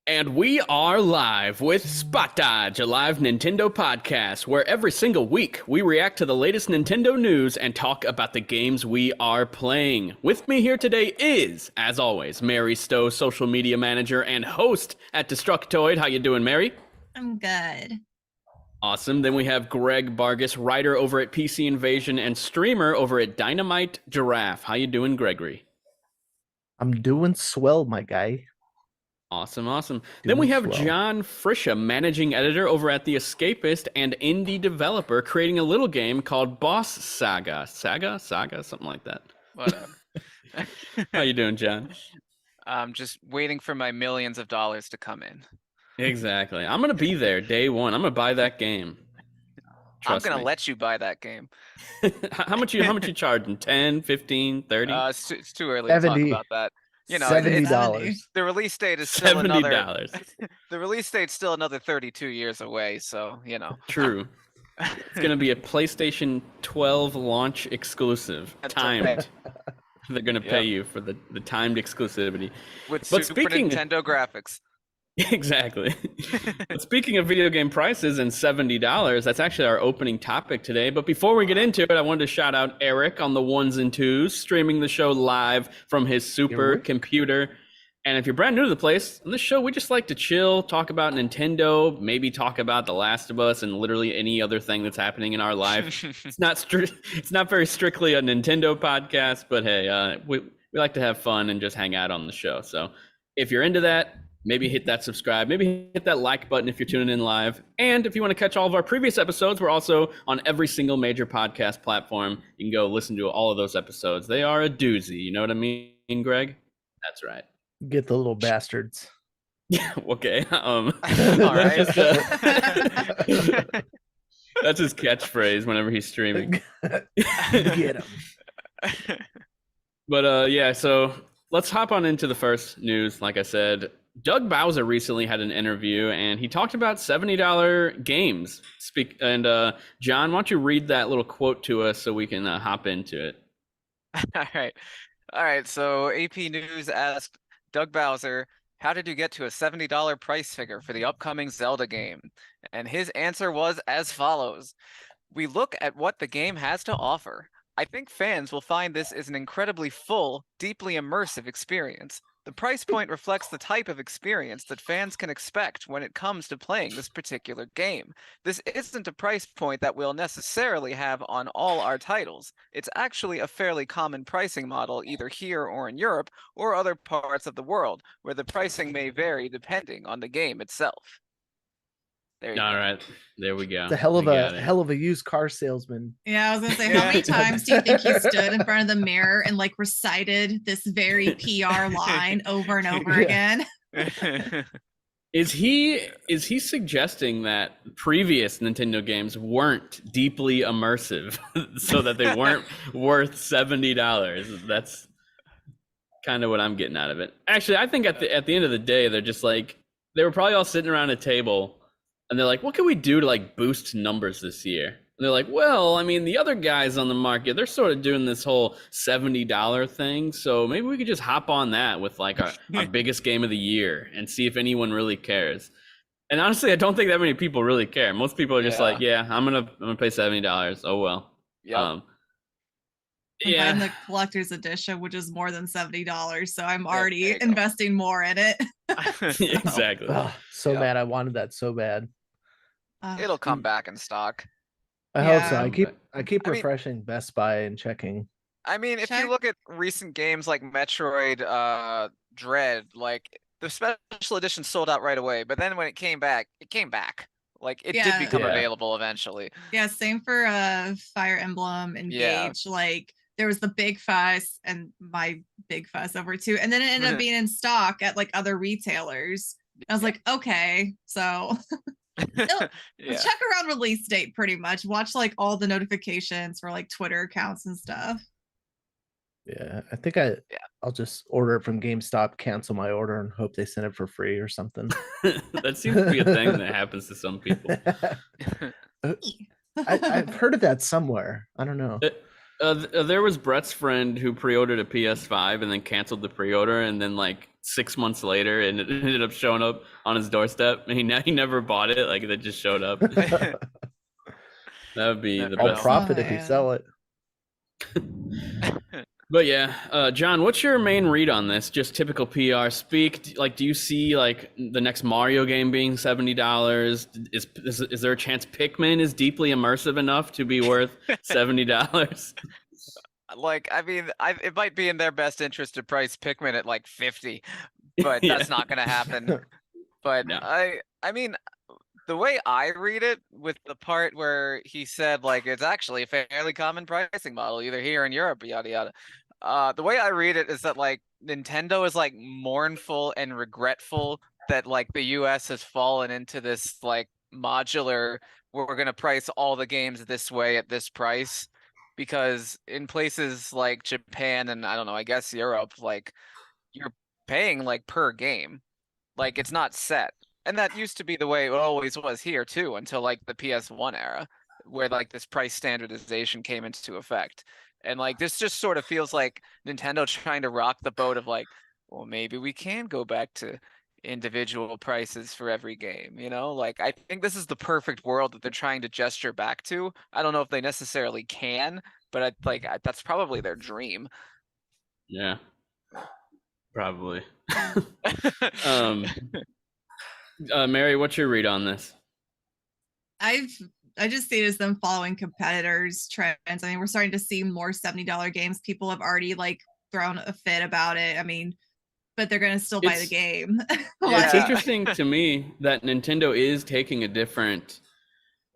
And we are live with Spot Dodge, a live Nintendo podcast where every single week we react to the latest Nintendo news and talk about the games we are playing. With me here today is, as always, Mary Stowe, social media manager and host at Destructoid. How you doing, Mary? I'm good. Awesome. Then we have Greg Vargas, writer over at PC Invasion and streamer over at Dynamite Giraffe. How you doing, Gregory? I'm doing swell, my guy. Awesome. Then we have John Frisha, managing editor over at The Escapist and indie developer, creating a little game called Boss Saga. Saga? Something like that. Whatever. How you doing, John? I'm just waiting for my millions of dollars to come in. Exactly. I'm going to be there day one. I'm going to buy that game. I'm going to let you buy that game. How much you charging? 10, 15, 30? It's too early to talk about that. You know, $70. The release date is still another $70. The release date's still another 32 years away, so, you know. True. It's going to be a PlayStation 12 launch exclusive, timed. They're going to pay you for the timed exclusivity. With Super Nintendo graphics. Exactly. But speaking of video game prices and $70, that's actually our opening topic today. But before we get into it, I wanted to shout out Eric on the ones and twos, streaming the show live from his super computer. And if you're brand new to the place, on this show, we just like to chill, talk about Nintendo, maybe talk about The Last of Us and literally any other thing that's happening in our life. It's not very strictly a Nintendo podcast, but hey, we like to have fun and just hang out on the show. So if you're into that, maybe hit that subscribe, maybe hit that like button if you're tuning in live. And if you want to catch all of our previous episodes, we're also on every single major podcast platform. You can go listen to all of those episodes. They are a doozy. You know what I mean, Greg? That's right. Get the little bastards. Yeah, okay. All right. That's his catchphrase whenever he's streaming. Get him. But yeah, so let's hop on into the first news. Like I said, Doug Bowser recently had an interview, and he talked about $70 games. John, why don't you read that little quote to us so we can hop into it? All right. So AP News asked Doug Bowser, how did you get to a $70 price figure for the upcoming Zelda game? And his answer was as follows. We look at what the game has to offer. I think fans will find this is an incredibly full, deeply immersive experience. The price point reflects the type of experience that fans can expect when it comes to playing this particular game. This isn't a price point that we'll necessarily have on all our titles. It's actually a fairly common pricing model either here or in Europe or other parts of the world, where the pricing may vary depending on the game itself. All right, there we go. It's a hell of a used car salesman. Yeah, I was gonna say, how many times do you think he stood in front of the mirror and like recited this very PR line over and over again? Is he suggesting that previous Nintendo games weren't deeply immersive, so that they weren't worth $70? That's kind of what I'm getting out of it. Actually, I think at the end of the day, they're just like, they were probably all sitting around a table. And they're like, what can we do to like boost numbers this year? And they're like, well, I mean, the other guys on the market, they're sort of doing this whole $70 thing. So maybe we could just hop on that with like our biggest game of the year and see if anyone really cares. And honestly, I don't think that many people really care. Most people are just like, yeah, I'm gonna pay $70. Oh well. Yeah. And the collector's edition, which is more than $70, so I'm already investing more in it. Exactly. So mad. I wanted that so bad. It'll come back in stock. I hope so. I keep refreshing Best Buy and checking. I mean, if you look at recent games like Metroid Dread, like the special edition sold out right away, but then when it came back. Like it did become available eventually. Yeah, same for Fire Emblem Engage. Like there was the big fuss and my big fuss over it too. And then it ended up being in stock at like other retailers. I was like, okay, so check around release date pretty much. Watch like all the notifications for like Twitter accounts and stuff. Yeah, I think I'll just order it from GameStop, cancel my order, and hope they send it for free or something. That seems to be a thing that happens to some people. I've heard of that somewhere. I don't know. There was Brett's friend who pre-ordered a PS5 and then canceled the pre-order, and then like 6 months later, and it ended up showing up on his doorstep. And he never bought it; like it just showed up. That would be the I'll best. profit if you sell it. But yeah, John, what's your main read on this? Just typical PR speak. Like, do you see like the next Mario game being $70? Is there a chance Pikmin is deeply immersive enough to be worth $70? Like, I mean, it might be in their best interest to price Pikmin at like 50, but Yeah. that's not gonna happen. But No. I mean, the way I read it, with the part where he said like it's actually a fairly common pricing model, either here in Europe, yada yada. The way I read it is that like Nintendo is like mournful and regretful that like the US has fallen into this like modular, we're gonna price all the games this way at this price. Because in places like Japan and I don't know, I guess Europe, like you're paying like per game. Like it's not set. And that used to be the way it always was here too, until like the PS1 era, where like this price standardization came into effect. And like this just sort of feels like Nintendo trying to rock the boat of like, well, maybe we can go back to individual prices for every game, you know? Like I think this is the perfect world that they're trying to gesture back to. I don't know if they necessarily can, but that's probably their dream. Yeah, probably. Mary, what's your read on this? I just see it as them following competitors' trends. I mean, we're starting to see more $70 games. People have already like thrown a fit about it. I mean, but they're gonna still buy the game. It's interesting to me that Nintendo is taking a different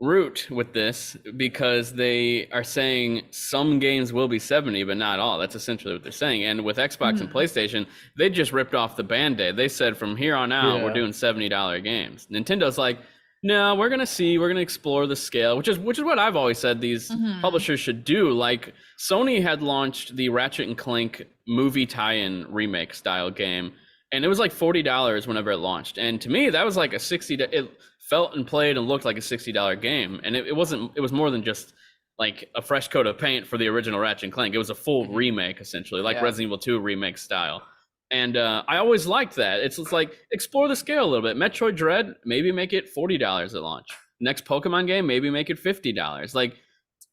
route with this, because they are saying some games will be 70 but not all. That's essentially what they're saying. And with Xbox and PlayStation, they just ripped off the band-aid. They said from here on out we're doing $70 games. Nintendo's like, no, we're gonna explore the scale, which is what I've always said these publishers should do. Like Sony had launched the Ratchet and Clank movie tie-in remake style game, and it was like $40 whenever it launched. And to me, that was like a it felt and played and looked like a $60 game. And it was more than just like a fresh coat of paint for the original Ratchet and Clank. It was a full remake, essentially, like Resident Evil 2 remake style. And I always liked that. It's like explore the scale a little bit. Metroid Dread, maybe make it $40 at launch. Next Pokemon game, maybe make it $50. Like,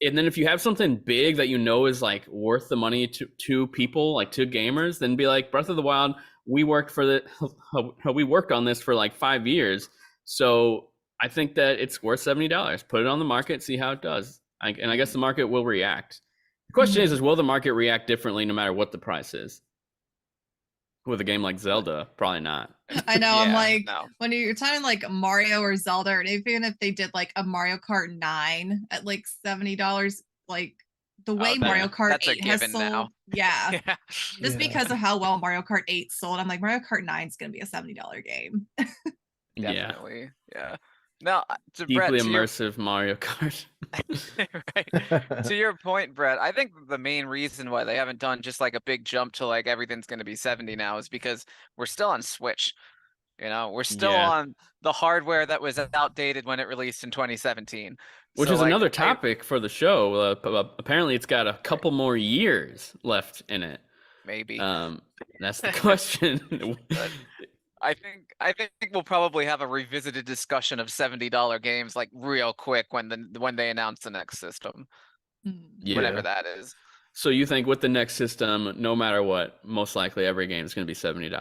and then if you have something big that you know is like worth the money to people, like to gamers, then be like Breath of the Wild. We worked on this for like 5 years. So I think that it's worth $70. Put it on the market, see how it does. And I guess the market will react. The question is will the market react differently no matter what the price is? With a game like Zelda, probably not. I know. I'm like, when you're talking like Mario or Zelda, or even if they did like a Mario Kart 9 at like $70, like the way Mario Kart 8 has sold. Now. Yeah. Just because of how well Mario Kart 8 sold, I'm like, Mario Kart 9 is going to be a $70 game. Definitely. Yeah. Now, deeply immersive Mario Kart. Right. To your point, Brett, I think the main reason why they haven't done just like a big jump to like everything's going to be 70 now is because we're still on Switch. You know, we're still on the hardware that was outdated when it released in 2017. Which is like, another topic for the show. Apparently, it's got a couple more years left in it. Maybe. That's the question. I think we'll probably have a revisited discussion of $70 games like real quick when they announce the next system, whatever that is. So you think with the next system, no matter what, most likely every game is going to be $70?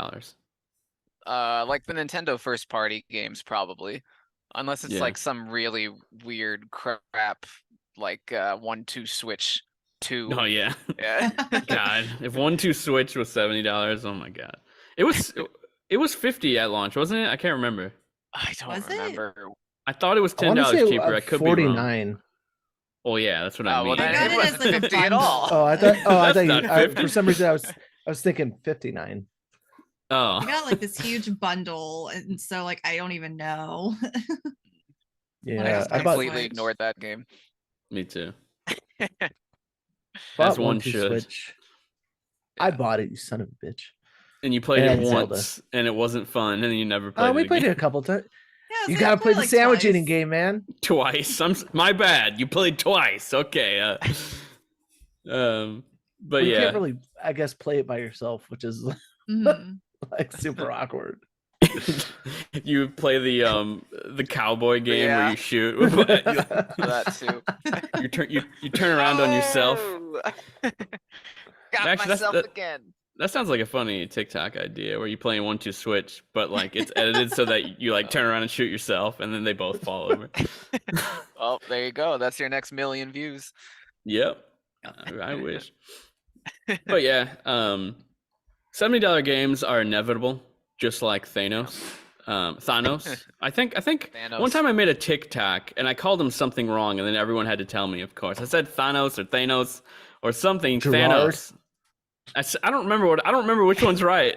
Like the Nintendo first party games, probably, unless it's like some really weird crap, like 1-2 Switch 2. Oh yeah. God, if 1-2 Switch was $70, oh my God, It was $50 at launch, wasn't it? I can't remember. I don't remember. I thought it was $10 cheaper. I could be wrong. $49. Oh yeah, that's what I mean. Well, then it wasn't like 50 at all. Oh, I thought for some reason I was thinking $59. Oh. I got like this huge bundle, and so like I don't even know. Yeah, I completely ignored that game. Me too. As one should. Switch. I bought it, you son of a bitch. And you played it once, and it wasn't fun, and you never played it. We played it a couple times. Yeah, you gotta play the sandwich eating game, man. Twice. My bad. You played twice. Okay. But you yeah, can't really, I guess, play it by yourself, which is like super awkward. You play the cowboy game where Yeah. you shoot. That too. You turn around on yourself. Oh! Got Actually, myself again. that sounds like a funny TikTok idea where you play 1-2 switch, but like it's edited so that you like turn around and shoot yourself, and then they both fall over. Well, there you go. That's your next 1,000,000 views. Yep, I wish. But yeah, $70 games are inevitable, just like Thanos. Thanos. I think Thanos. one time I made a TikTok and I called him something wrong, and then everyone had to tell me. Of course, I said Thanos or Thanos or something. Gerard? Thanos. I don't remember which one's right.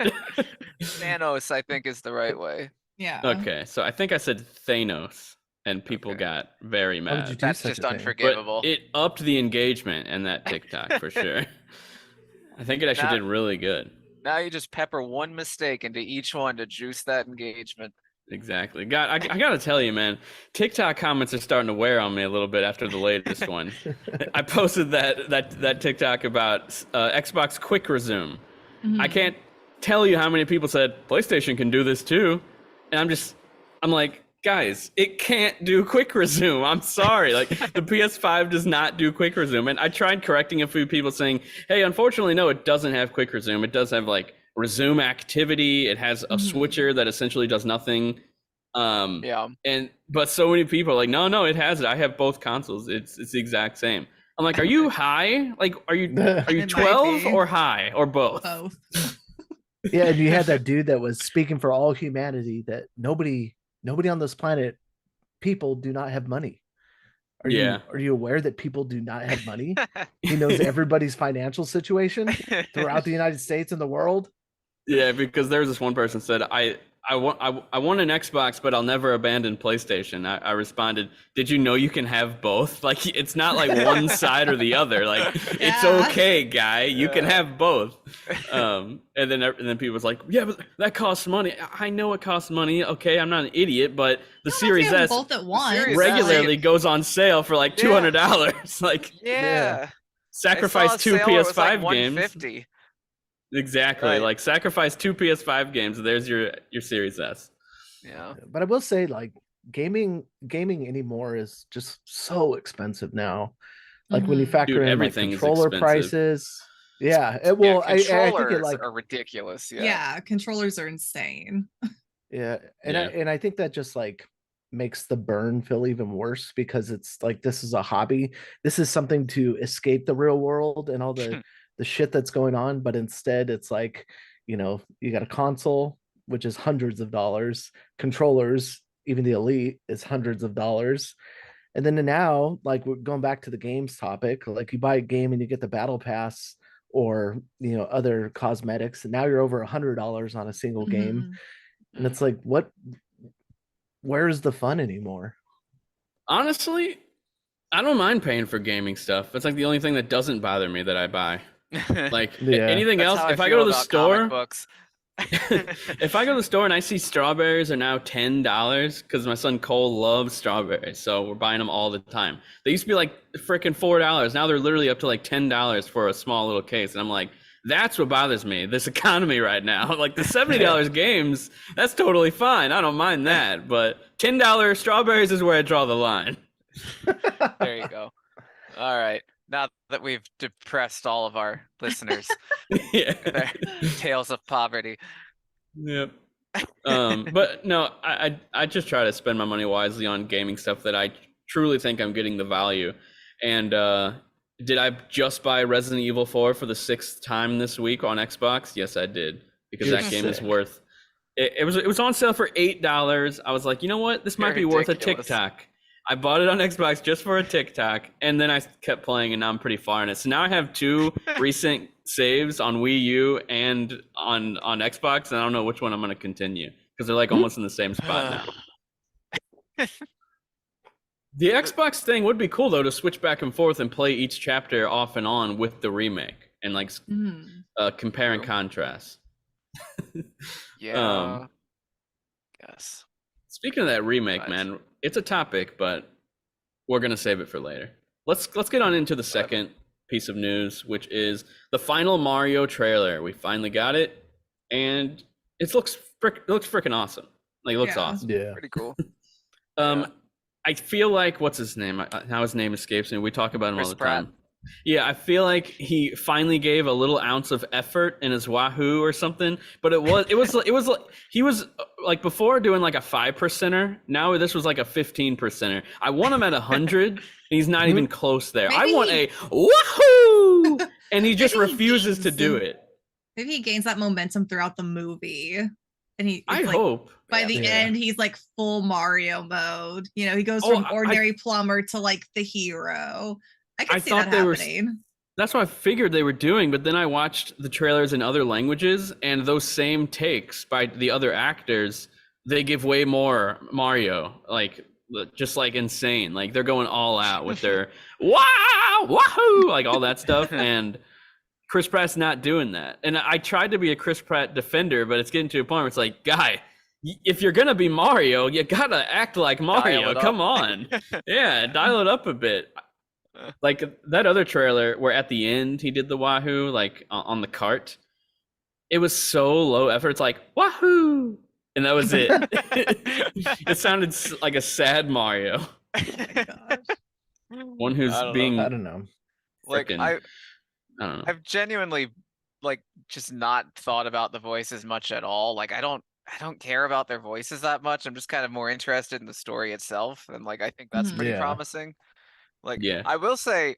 Thanos, I think, is the right way. Yeah. Okay, so I think I said Thanos, and people got very Why would you mad. do That's such just a thing? unforgivable. But it upped the engagement in that TikTok for sure. I think it actually did really good. Now you just pepper one mistake into each one to juice that engagement. Exactly. God, I gotta tell you, man, TikTok comments are starting to wear on me a little bit after the latest one. I posted that TikTok about Xbox Quick Resume. I can't tell you how many people said PlayStation can do this too, and I'm like, guys, it can't do Quick Resume. I'm sorry, like the PS5 does not do Quick Resume, and I tried correcting a few people saying, hey, unfortunately, no, it doesn't have Quick Resume. It does have like resume activity. It has a switcher that essentially does nothing. But so many people are like, no, it has it. I have both consoles. It's the exact same. I'm like, are you high? Like, are you 12 or high or both? Both. Yeah, and you had that dude that was speaking for all humanity that nobody on this planet, people do not have money. Are you aware that people do not have money? He knows everybody's financial situation throughout the United States and the world. Yeah, because there's this one person said, I want an Xbox, but I'll never abandon PlayStation. I responded, did you know you can have both? Like, it's not like one side or the other. Like, it's okay, guy. You can have both. And then people was like, yeah, but that costs money. I know it costs money. Okay, I'm not an idiot, but the Series S both at once. regularly goes on sale for like $200. Like, sacrifice two PS5 games. Exactly. Right. Like sacrifice 2 PS5 games. There's your Series S. Yeah. But I will say, like, gaming anymore is just so expensive now. Like when you factor in like controller prices. Yeah. I think it are ridiculous. Yeah, controllers are insane. Yeah. And I think that just like makes the burn feel even worse because it's like this is a hobby. This is something to escape the real world and all the shit that's going on, but instead it's like, you got a console, which is hundreds of dollars, controllers, even the Elite is hundreds of dollars. And then now, like, we're going back to the games topic, like you buy a game and you get the battle pass or, other cosmetics, and now you're over $100 on a single game. And it's like, where's the fun anymore? Honestly, I don't mind paying for gaming stuff. It's like the only thing that doesn't bother me that I buy. Like anything else, if I go to the store, if I go to the store and I see strawberries are now $10 because my son Cole loves strawberries, so we're buying them all the time. They used to be like freaking $4. Now they're literally up to like $10 for a small little case, and I'm like, that's what bothers me. This economy right now, like the $70 games, that's totally fine. I don't mind that, but $10 strawberries is where I draw the line. There you go. All right. Now that we've depressed all of our listeners, their tales of poverty. Yep. But no, I just try to spend my money wisely on gaming stuff that I truly think I'm getting the value. And did I just buy Resident Evil 4 for the 6th time this week on Xbox? Yes, I did, because that game is worth. It was on sale for $8. I was like, you know what? This might be worth a TikTok. I bought it on Xbox just for a TikTok, and then I kept playing, and now I'm pretty far in it. So now I have 2 recent saves on Wii U and on Xbox, and I don't know which one I'm going to continue because they're like almost in the same spot now. The Xbox thing would be cool though, to switch back and forth and play each chapter off and on with the remake and like compare and contrast. Yes. Speaking of that remake, man, it's a topic, but we're gonna save it for later. Let's get on into the second piece of news, which is the final Mario trailer. We finally got it, and it looks freaking awesome. Like, it looks awesome. Yeah. Pretty cool. I feel like, what's his name? Now his name escapes me. We talk about him all the Pratt. time. Yeah, I feel like he finally gave a little ounce of effort in his Wahoo or something. But it was like he was like before doing like a 5%er. Now this was like a 15%er. I want him at 100, and he's not even close there. I want a Wahoo, and he just refuses to do it. Maybe he gains that momentum throughout the movie, and I hope by the end he's like full Mario mode. You know, he goes from ordinary plumber to like the hero. I can see that happening. That's what I figured they were doing, but then I watched the trailers in other languages, and those same takes by the other actors, they give way more Mario, like just like insane. Like they're going all out with their wow, wahoo, like all that stuff, and Chris Pratt's not doing that. And I tried to be a Chris Pratt defender, but it's getting to a point where it's like, guy, if you're gonna be Mario, you gotta act like Mario. Come on, yeah, dial it up a bit. Like that other trailer where at the end he did the Wahoo, like on the cart. It was so low effort. It's like Wahoo, and that was it. It sounded like a sad Mario. Oh my gosh. One who's being I don't know. Like I don't know. I've genuinely like just not thought about the voices much at all. Like I don't care about their voices that much. I'm just kind of more interested in the story itself, and like I think that's pretty promising. Like, I will say,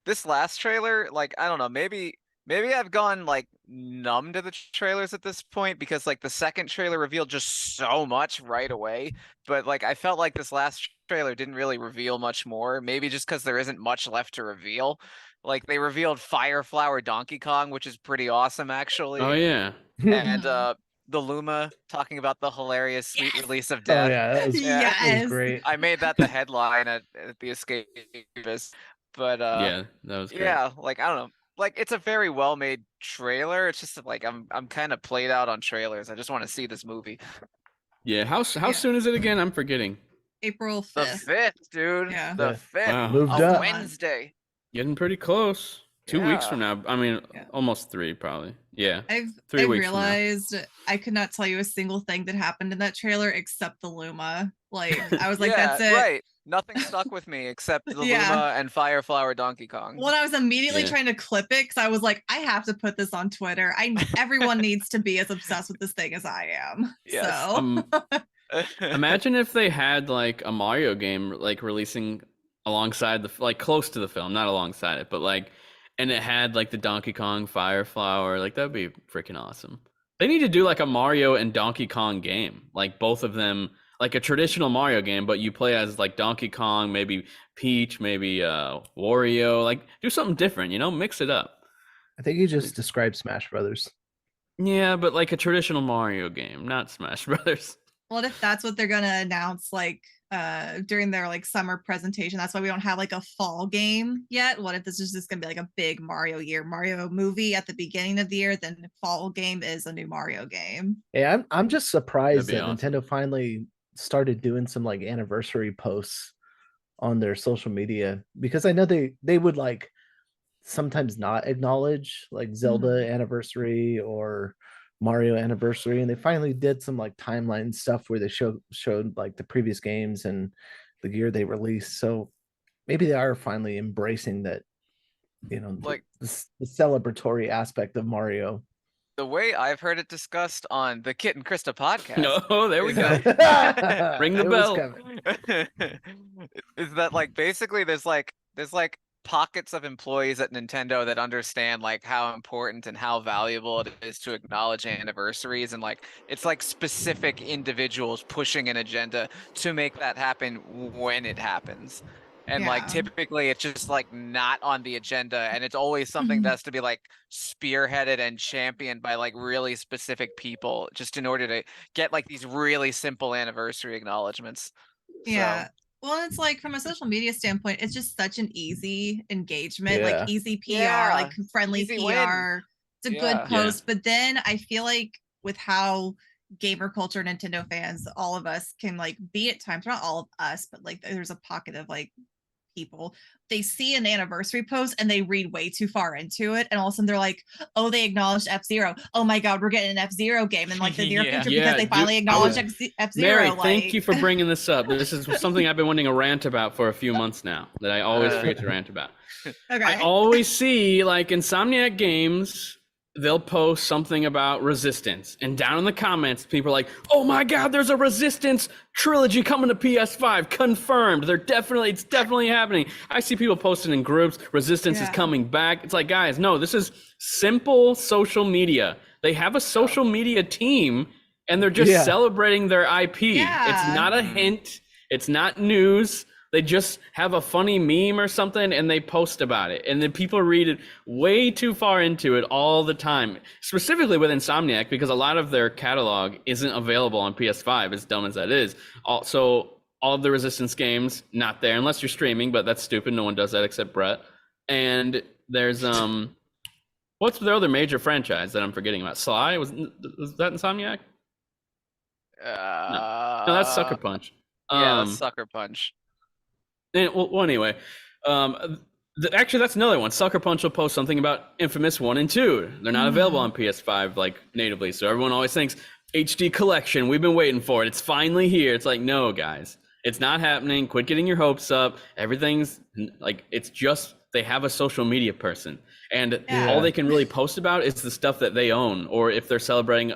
this last trailer, like, I don't know, maybe I've gone like numb to the trailers at this point because like the second trailer revealed just so much right away. But like I felt like this last trailer didn't really reveal much more. Maybe just because there isn't much left to reveal. Like they revealed Fire Flower Donkey Kong, which is pretty awesome actually. Oh yeah. And the Luma talking about the hilarious sweet release of death. Oh yeah, that was great. I made that the headline at the Escapist. But yeah, that was great. Yeah, like I don't know. Like it's a very well made trailer. It's just like I'm kind of played out on trailers. I just want to see this movie. Yeah, how soon is it again? I'm forgetting. April 5th. The 5th, dude. Yeah. The 5th. Wow. Moved up. Wednesday. Getting pretty close. 2 weeks from now. I mean, almost 3 probably. Yeah. 3 weeks realized I could not tell you a single thing that happened in that trailer except the Luma. Like I was like, that's it. Right. Nothing stuck with me except the Luma and Fire Flower Donkey Kong. Well, I was immediately trying to clip it because I was like, I have to put this on Twitter. Everyone needs to be as obsessed with this thing as I am. Yes. So imagine if they had like a Mario game like releasing alongside like close to the film, not alongside it, but like, and it had like the Donkey Kong Fire Flower. Like that'd be freaking awesome. They need to do like a Mario and Donkey Kong game, like both of them, like a traditional Mario game, but you play as like Donkey Kong, maybe Peach, maybe Wario. Like do something different, you know, mix it up. I think you just described Smash Brothers. Yeah, but like a traditional Mario game, not Smash Brothers. What if that's what they're gonna announce like during their like summer presentation? That's why we don't have like a fall game yet. What if this is just gonna be like a big Mario movie at the beginning of the year, then the fall game is a new Mario game? Yeah, I'm just surprised that awesome. Nintendo finally started doing some like anniversary posts on their social media, because I know they would like sometimes not acknowledge like Zelda anniversary or Mario anniversary, and they finally did some like timeline stuff where they showed like the previous games and the year they released. So maybe they are finally embracing that, you know, like the celebratory aspect of Mario. The way I've heard it discussed on the Kit and Krista podcast. Oh, there we go. Ring the bell. Is that like basically there's like pockets of employees at Nintendo that understand like how important and how valuable it is to acknowledge anniversaries, and like it's like specific individuals pushing an agenda to make that happen when it happens. And like typically it's just like not on the agenda, and it's always something that has to be like spearheaded and championed by like really specific people just in order to get like these really simple anniversary acknowledgements. Yeah. Well, it's like from a social media standpoint, it's just such an easy engagement, like easy PR, like friendly Easy PR. win. It's a good post. But then I feel like with how gamer culture, Nintendo fans, all of us can like be at times, not all of us, but like there's a pocket of like people, they see an anniversary post and they read way too far into it, and all of a sudden they're like, oh, they acknowledged F-Zero, oh my god, we're getting an F-Zero game in like the near future because they finally acknowledged F-Zero. Mary, thank you for bringing this up. This is something I've been wanting to rant about for a few months now that I always forget to rant about. Okay. I always see like Insomniac Games, they'll post something about Resistance, and down in the comments people are like, oh my god, there's a Resistance trilogy coming to PS5, confirmed, it's definitely happening. I see people posting in groups, Resistance is coming back. It's like, guys, no, this is simple social media. They have a social media team and they're just celebrating their IP. It's not a hint, it's not news. They just have a funny meme or something and they post about it. And then people read it way too far into it all the time, specifically with Insomniac, because a lot of their catalog isn't available on PS5, as dumb as that is. So all of the Resistance games, not there, unless you're streaming, but that's stupid. No one does that except Brett. And there's, what's their other major franchise that I'm forgetting about? Sly? Was that Insomniac? No, that's Sucker Punch. That's Sucker Punch. And, well, anyway, actually, that's another one. Sucker Punch will post something about Infamous 1 and 2. They're not available on PS5 like natively, so everyone always thinks HD collection. We've been waiting for it. It's finally here. It's like, no, guys, it's not happening. Quit getting your hopes up. Everything's like, it's just they have a social media person, and all they can really post about is the stuff that they own, or if they're celebrating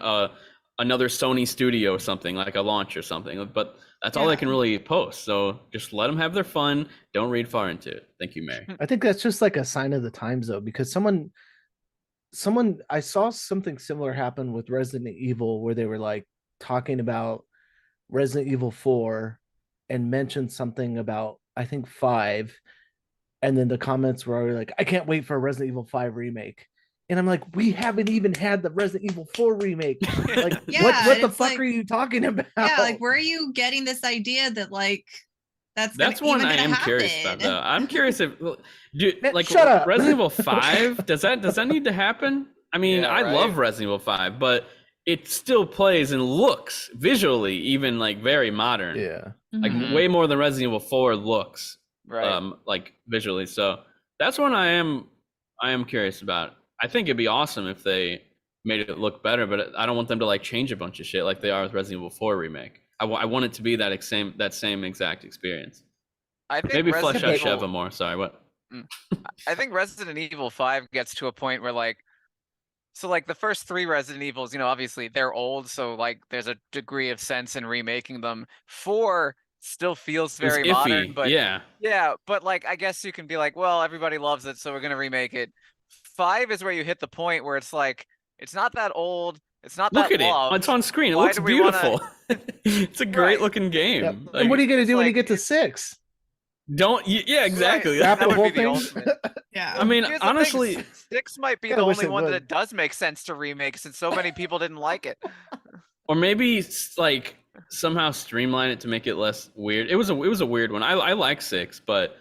another Sony studio or something, like a launch or something. But that's all they can really post. So just let them have their fun. Don't read far into it. Thank you, Mary. I think that's just like a sign of the times, though, because someone, I saw something similar happen with Resident Evil, where they were like talking about Resident Evil 4 and mentioned something about, I think, 5. And then the comments were already like, I can't wait for a Resident Evil 5 remake. And I'm like, we haven't even had the Resident Evil 4 remake. Like, what the fuck are you talking about? Yeah, like, where are you getting this idea that like that's one I am curious about, though. I'm curious if like shut up. Resident Evil 5 does that need to happen? I mean, I love Resident Evil 5, but it still plays and looks visually even like very modern. Yeah, like way more than Resident Evil 4 looks, like visually. So that's one I am curious about. I think it'd be awesome if they made it look better, but I don't want them to like change a bunch of shit like they are with Resident Evil 4 remake. I want it to be that same exact experience. I think maybe flesh out Sheva more. Sorry, what? I think Resident Evil 5 gets to a point where like, so like the first 3 Resident Evils, obviously they're old, so like there's a degree of sense in remaking them. 4 still feels very modern, but but like I guess you can be like, well, everybody loves it, so we're gonna remake it. 5 is where you hit the point where it's like, it's not that old, it's not that loved. Look at it. It's on screen. It looks beautiful. It's a great looking game. Yep. Like, and what are you gonna do when you get to 6? Exactly. That would be the ultimate. I mean, honestly, 6 might be the only one that it does make sense to remake, since so many people didn't like it. Or maybe like somehow streamline it to make it less weird. It was a weird one. I like 6, but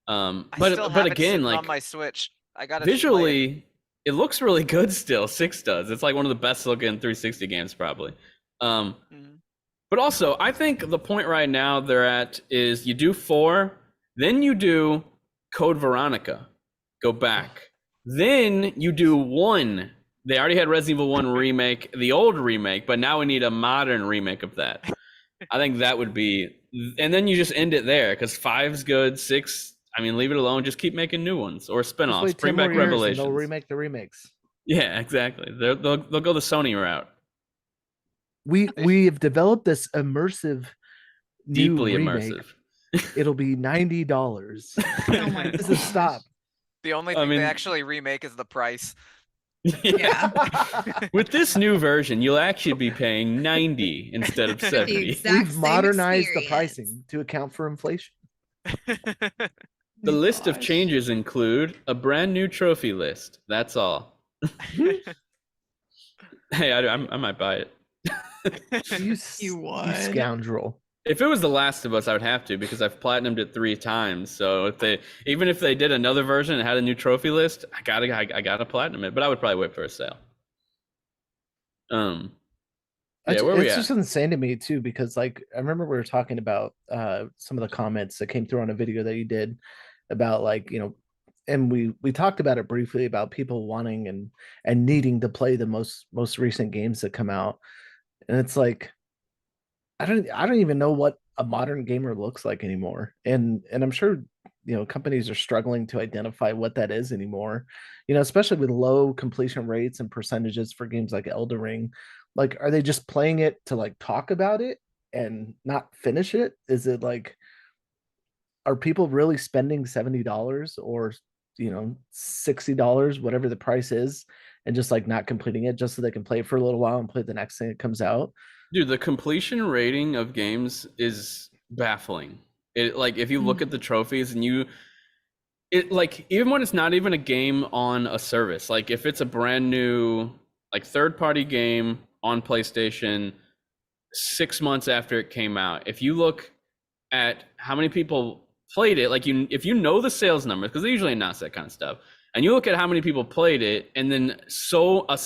again, like on my Switch, I got visually, it looks really good still. 6 does. It's like one of the best looking 360 games probably. But also, I think the point right now they're at is you do 4, then you do Code Veronica, go back, then you do 1. They already had Resident Evil 1 remake, the old remake, but now we need a modern remake of that. I think that would be, and then you just end it there, because 5's good, 6. I mean, leave it alone. Just keep making new ones or spin-offs. Bring back Revelations. They'll remake the remakes. Yeah, exactly. They'll go the Sony route. We have developed this immersive, deeply remake. Immersive. It'll be $90. Oh my This is stop. The only thing they actually remake is the price. Yeah. With this new version, you'll actually be paying $90 instead of $70. We've modernized the pricing to account for inflation. The list of changes include a brand new trophy list. That's all. Hey, I might buy it. You scoundrel. If it was The Last of Us, I would have to, because I've platinumed it 3 times. So even if they did another version and had a new trophy list, I gotta platinum it. But I would probably wait for a sale. Yeah, where we It's at? just insane to me too, because like I remember we were talking about some of the comments that came through on a video that you did about like, and we talked about it briefly about people wanting and needing to play the most recent games that come out. And it's like I don't even know what a modern gamer looks like anymore. And I'm sure companies are struggling to identify what that is anymore. Especially with low completion rates and percentages for games like Elden Ring. Like, are they just playing it to like talk about it and not finish it? Is it like, are people really spending $70 or $60, whatever the price is, and just like not completing it just so they can play it for a little while and play the next thing that comes out? Dude, the completion rating of games is baffling. It like if you look at the trophies and it like even when it's not even a game on a service, like if it's a brand new like third-party game on PlayStation 6 months after it came out, if you look at how many people played it, like if you know the sales numbers, because they usually announce that kind of stuff, and you look at how many people played it, and then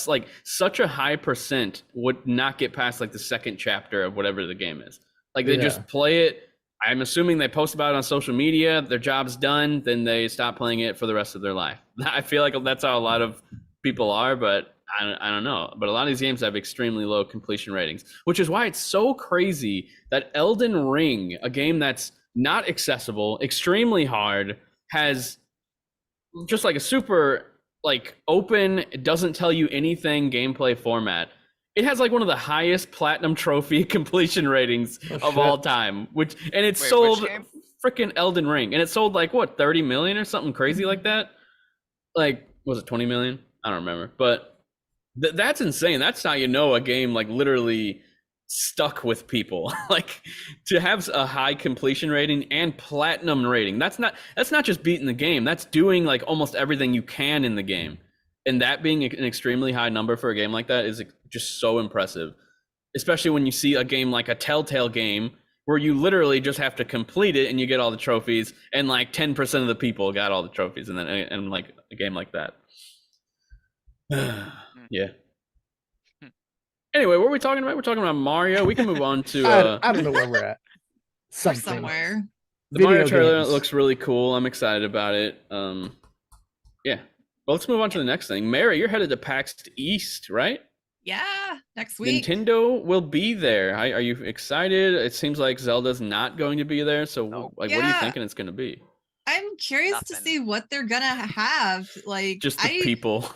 like such a high percent would not get past like the second chapter of whatever the game is. Like they just play it. I'm assuming they post about it on social media. Their job's done, then they stop playing it for the rest of their life. I feel like that's how a lot of people are, but I don't know. But a lot of these games have extremely low completion ratings, which is why it's so crazy that Elden Ring, a game that's not accessible, extremely hard, has just like a super like open, it doesn't tell you anything gameplay format. It has like one of the highest platinum trophy completion ratings of all time, and it's sold freaking Elden Ring, and it sold like what 30 million or something crazy like that. Like was it 20 million? I don't remember, but that's insane. That's how you know a game like literally stuck with people. Like to have a high completion rating and platinum rating, that's not just beating the game, that's doing like almost everything you can in the game, and that being an extremely high number for a game like that is just so impressive, especially when you see a game like a Telltale game where you literally just have to complete it and you get all the trophies, and like 10% of the people got all the trophies, and then and like a game like that. Yeah. Anyway, what are we talking about? We're talking about Mario. We can move on to I don't know where we're at. Somewhere. The Mario trailer looks really cool. I'm excited about it. Yeah. Well, let's move on to the next thing. Mary, you're headed to Pax East, right? Yeah, next week. Nintendo will be there. Are you excited? It seems like Zelda's not going to be there. So, what are you thinking it's going to be? I'm curious to see what they're gonna have. Like just the people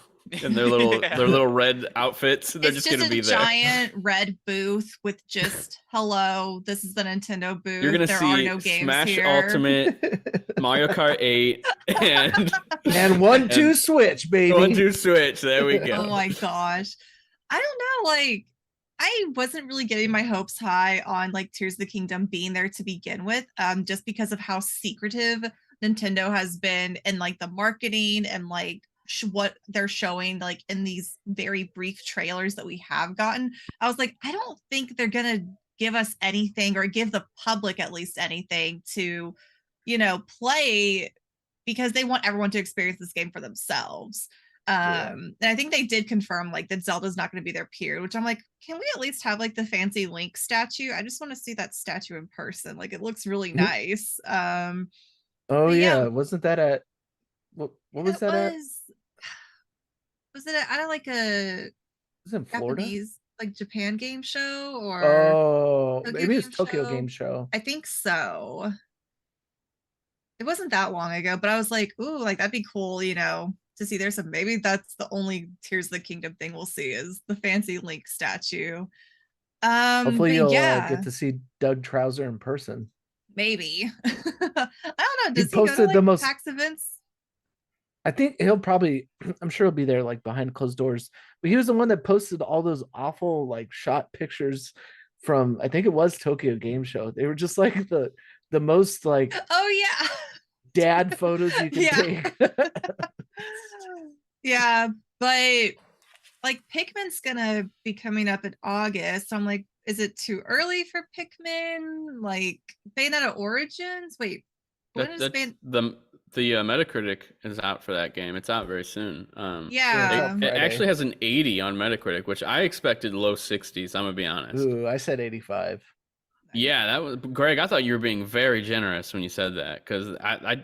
in their little red outfits. They're just gonna be there. Giant red booth with just hello. This is the Nintendo booth. You're gonna there see are no games Smash here. Ultimate, Mario Kart 8, and 1-2 Switch, baby. 1-2 Switch. There we go. Oh my gosh, I don't know. Like I wasn't really getting my hopes high on like Tears of the Kingdom being there to begin with, just because of how secretive Nintendo has been in like the marketing and like what they're showing like in these very brief trailers that we have gotten. I was like, I don't think they're gonna give us anything or give the public at least anything to play, because they want everyone to experience this game for themselves. And I think they did confirm like that Zelda's not going to be there, period, which I'm like, can we at least have like the fancy Link statue? I just want to see that statue in person. Like it looks really nice. Oh yeah, wasn't that at what was that at? Was it at, I don't like a was it in Florida? Japanese, like Japan game show, or maybe it's Tokyo Game Show. I think so. It wasn't that long ago, but I was like, ooh, like that'd be cool, to see there. So maybe that's the only Tears of the Kingdom thing we'll see is the fancy Link statue. Hopefully you'll get to see Doug Trouser in person. Maybe. I don't know. Does he posted go to like PAX events? I think he'll probably, I'm sure he'll be there like behind closed doors, but he was the one that posted all those awful like shot pictures from, I think it was Tokyo Game Show. They were just like the most like, oh yeah, dad photos you can take. Yeah, but like Pikmin's gonna be coming up in August. So I'm like, is it too early for Pikmin? Like Bayonetta Origins? Wait, when is Metacritic is out for that game. It's out very soon. Yeah. It actually has an 80 on Metacritic, which I expected low 60s. I'm gonna be honest. Ooh, I said 85. Yeah, that was Greg. I thought you were being very generous when you said that, because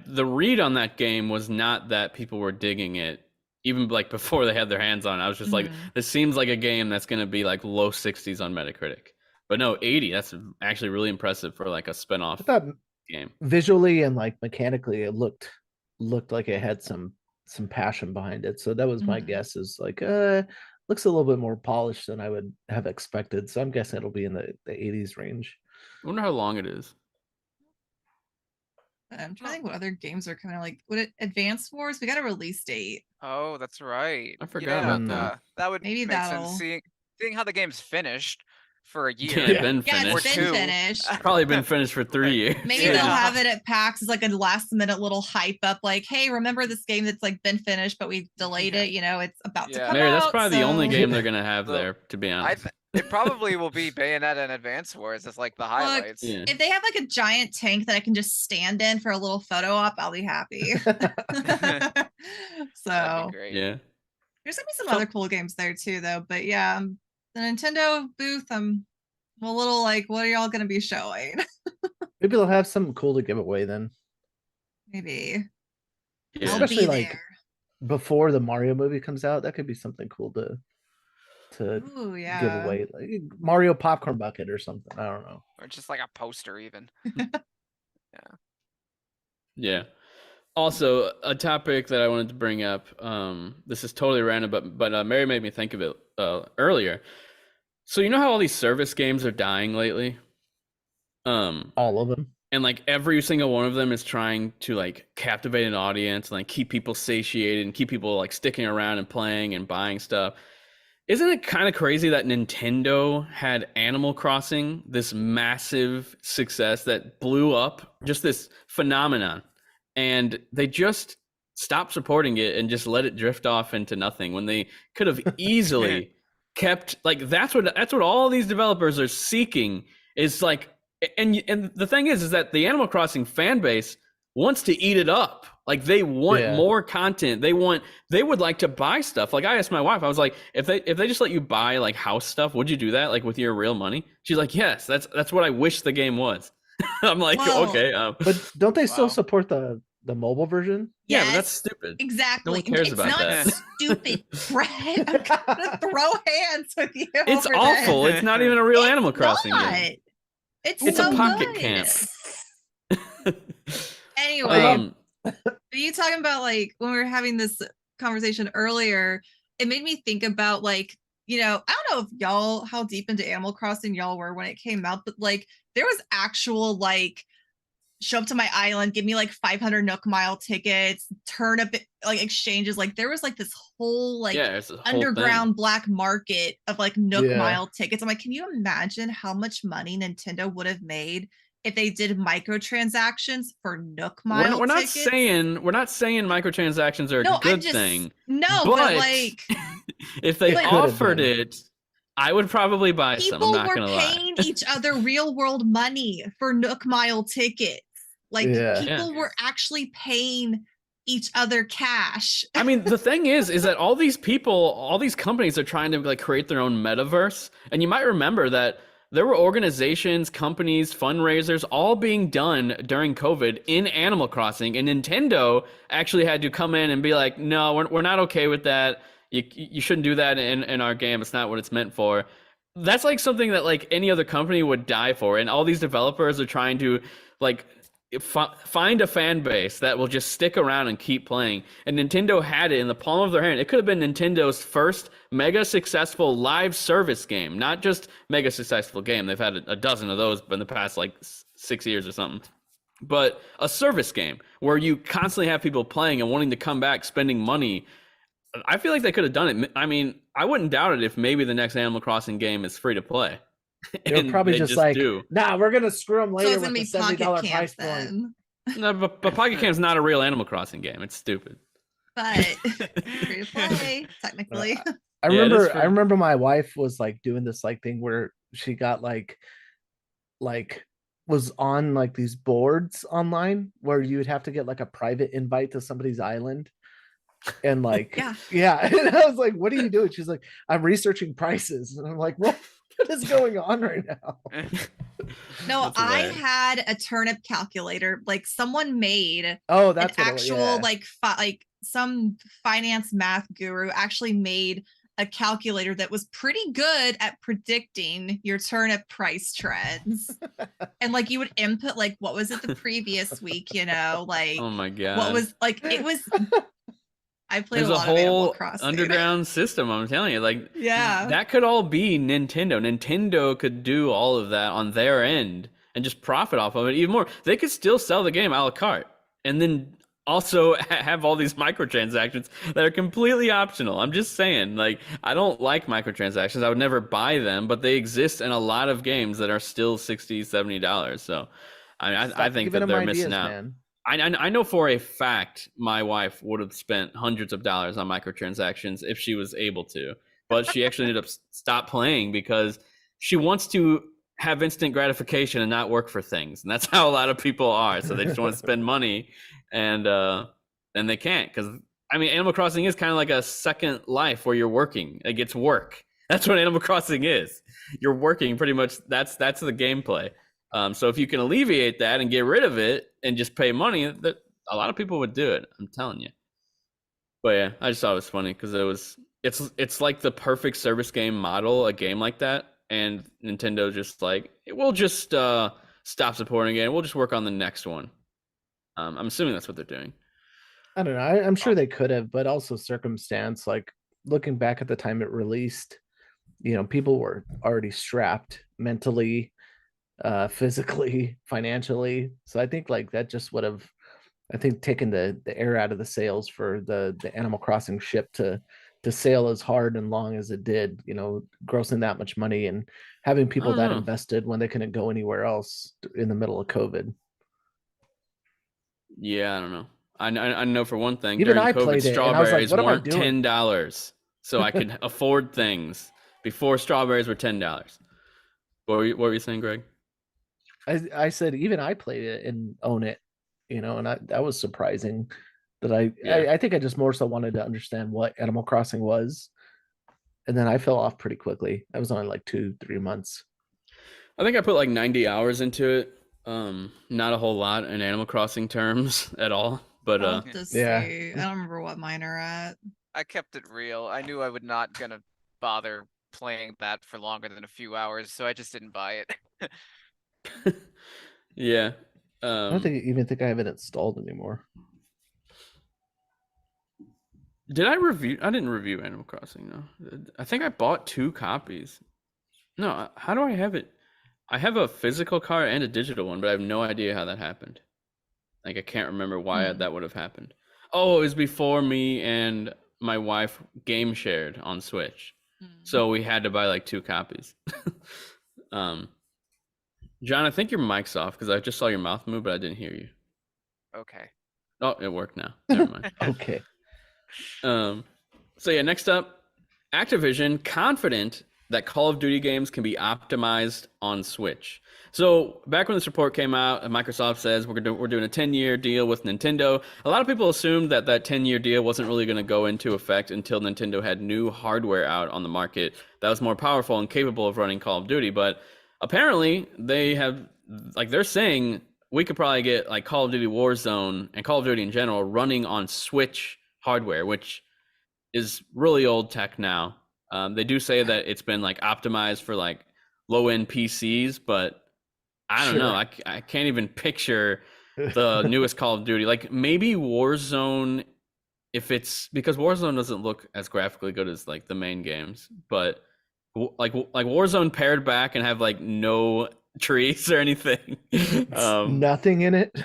the read on that game was not that people were digging it, even like before they had their hands on it. I was just like, this seems like a game that's gonna be like low 60s on Metacritic. But no, 80. That's actually really impressive for like a spinoff game. Visually and like mechanically, it looked like it had some passion behind it. So that was my guess. Is like, looks a little bit more polished than I would have expected. So I'm guessing it'll be in the 80s range. I wonder how long it is. I'm trying to think what other games are coming out. Like, would it Advance Wars? We got a release date. Oh, that's right. I forgot about that. That would maybe make sense. Seeing how the game's finished for a year. Yeah, been finished. It's been finished. Probably been finished for 3 years. Maybe they'll have it at PAX as like a last minute little hype up, like, hey, remember this game that's like been finished, but we delayed it. You know, it's about to come Maybe out. That's probably the only game they're gonna have there, to be honest. It probably will be Bayonetta and Advance Wars as like the highlights. Look, if they have like a giant tank that I can just stand in for a little photo op, I'll be happy. So great. Yeah. There's gonna be some other cool games there too, though. But yeah, the Nintendo booth, I'm a little like, what are y'all gonna be showing? Maybe they'll have something cool to give away then. Maybe. Yeah. Especially like before the Mario movie comes out, that could be something cool to Ooh, give away, like Mario popcorn bucket or something. I don't know, or just like a poster even. Yeah. Also, a topic that I wanted to bring up. This is totally random, but Mary made me think of it earlier. So you know how all these service games are dying lately? all of them. And like every single one of them is trying to like captivate an audience and like keep people satiated and keep people like sticking around and playing and buying stuff. Isn't it kind of crazy that Nintendo had Animal Crossing, this massive success that blew up, just this phenomenon, and they just stopped supporting it and just let it drift off into nothing when they could have easily kept, like, that's what all these developers are seeking, is like, and the thing is that the Animal Crossing fan base wants to eat it up. Like, they want more content. They would like to buy stuff. Like, I asked my wife, I was like, if they just let you buy like house stuff, would you do that, like with your real money? She's like, yes, that's what I wish the game was. I'm like, okay. But don't they still support the mobile version? Yeah, but that's stupid. Exactly. No one cares about that. It's not stupid, right? I'm gonna throw hands with you. It's awful. It's not even a real Animal Crossing game. It's so a pocket camp. Anyway, are you talking about like when we were having this conversation earlier? It made me think about like, you know, I don't know if y'all, how deep into Animal Crossing y'all were when it came out, but like there was actual like, show up to my island, give me like 500 Nook Mile tickets, turn up like exchanges. Like there was like this whole like underground black market of like Nook Mile tickets. I'm like, can you imagine how much money Nintendo would have made if they did microtransactions for Nook Mile we're tickets? We're not saying microtransactions are a good thing. No, but like if they offered it, I would probably buy some. I'm not gonna lie. People were paying each other real world money for Nook Mile tickets. Like people were actually paying each other cash. I mean, the thing is that all these companies are trying to like create their own metaverse. And you might remember that there were organizations, companies, fundraisers, all being done during COVID in Animal Crossing, and Nintendo actually had to come in and be like, no, we're not okay with that. You shouldn't do that in our game. It's not what it's meant for. That's like something that like any other company would die for. And all these developers are trying to like find a fan base that will just stick around and keep playing. And Nintendo had it in the palm of their hand. It could have been Nintendo's first mega successful live service game, not just mega successful game. They've had a dozen of those in the past like 6 years or something. But a service game where you constantly have people playing and wanting to come back, spending money. I feel like they could have done it. I mean, I wouldn't doubt it if maybe the next Animal Crossing game is free to play. They're probably just like, nah, we're gonna screw them later with the $70 price point. No, but Pocket Camp's not a real Animal Crossing game. It's stupid. But free to play, technically. I remember my wife was like doing this like thing where she got like was on like these boards online where you would have to get like a private invite to somebody's island. And like, yeah. And I was like, what are you doing? She's like, I'm researching prices. And I'm like, what is going on right now? No, I had a turnip calculator. Like someone made that's an actual like some finance math guru actually made a calculator that was pretty good at predicting your turnip price trends. And like you would input like what was it the previous week, you know, like oh my god, what was like it was. I played There's a lot whole of Animal Crossing. underground system. I'm telling you, like, yeah, that could all be Nintendo. Nintendo could do all of that on their end and just profit off of it even more. They could still sell the game a la carte and then also have all these microtransactions that are completely optional. I'm just saying, like, I don't like microtransactions. I would never buy them, but they exist in a lot of games that are still $60, $70. So I think that they're missing out. Man. I know for a fact my wife would have spent hundreds of dollars on microtransactions if she was able to, but she actually ended up stop playing because she wants to have instant gratification and not work for things, and that's how a lot of people are. So they just want to spend money, and they can't, because I mean, Animal Crossing is kind of like a second life where you're working. It gets work. That's what Animal Crossing is. You're working pretty much. That's the gameplay. So if you can alleviate that and get rid of it and just pay money, that a lot of people would do it. I'm telling you. But yeah, I just thought it was funny because it's like the perfect service game model, a game like that, and Nintendo just like, we'll just stop supporting it. We'll just work on the next one. I'm assuming that's what they're doing. I don't know. I'm sure they could have, but also circumstance. Like looking back at the time it released, you know, people were already strapped mentally, physically, financially. So I think like that just would have, I think, taken the air out of the sails for the Animal Crossing ship to sail as hard and long as it did, you know, grossing that much money and having people that invested when they couldn't go anywhere else in the middle of COVID. Yeah, I don't know. I know for one thing, even during I COVID, played it, strawberries and I was like, weren't $10, so I could afford things before strawberries were $10. What were you saying, Greg? I said even I played it and own it, you know, and that was surprising. That I think I just more so wanted to understand what Animal Crossing was, and then I fell off pretty quickly. I was only like 2-3 months. I think I put like 90 hours into it. Not a whole lot in Animal Crossing terms at all, but yeah, I don't remember what mine are at. I kept it real. I knew I would not gonna bother playing that for longer than a few hours, so I just didn't buy it. Yeah. I don't even think I have it installed anymore. Did I review? I didn't review Animal Crossing, no. I think I bought 2 copies. No, how do I have it? I have a physical card and a digital one, but I have no idea how that happened. Like, I can't remember why that would have happened. Oh, it was before me and my wife game shared on Switch. So we had to buy like 2 copies. John, I think your mic's off because I just saw your mouth move, but I didn't hear you. Okay. Oh, it worked now. Never mind. Okay. So yeah, next up, Activision confident that Call of Duty games can be optimized on Switch. So back when this report came out, Microsoft says we're doing a 10-year deal with Nintendo. A lot of people assumed that 10-year deal wasn't really going to go into effect until Nintendo had new hardware out on the market that was more powerful and capable of running Call of Duty. But apparently they have, like, they're saying we could probably get like Call of Duty Warzone and Call of Duty in general running on Switch hardware, which is really old tech now. They do say that it's been like optimized for like low-end PCs, but I don't know. I can't even picture the newest Call of Duty. Like maybe Warzone, if it's because Warzone doesn't look as graphically good as like the main games, but like Warzone pared back and have like no trees or anything. Nothing in it.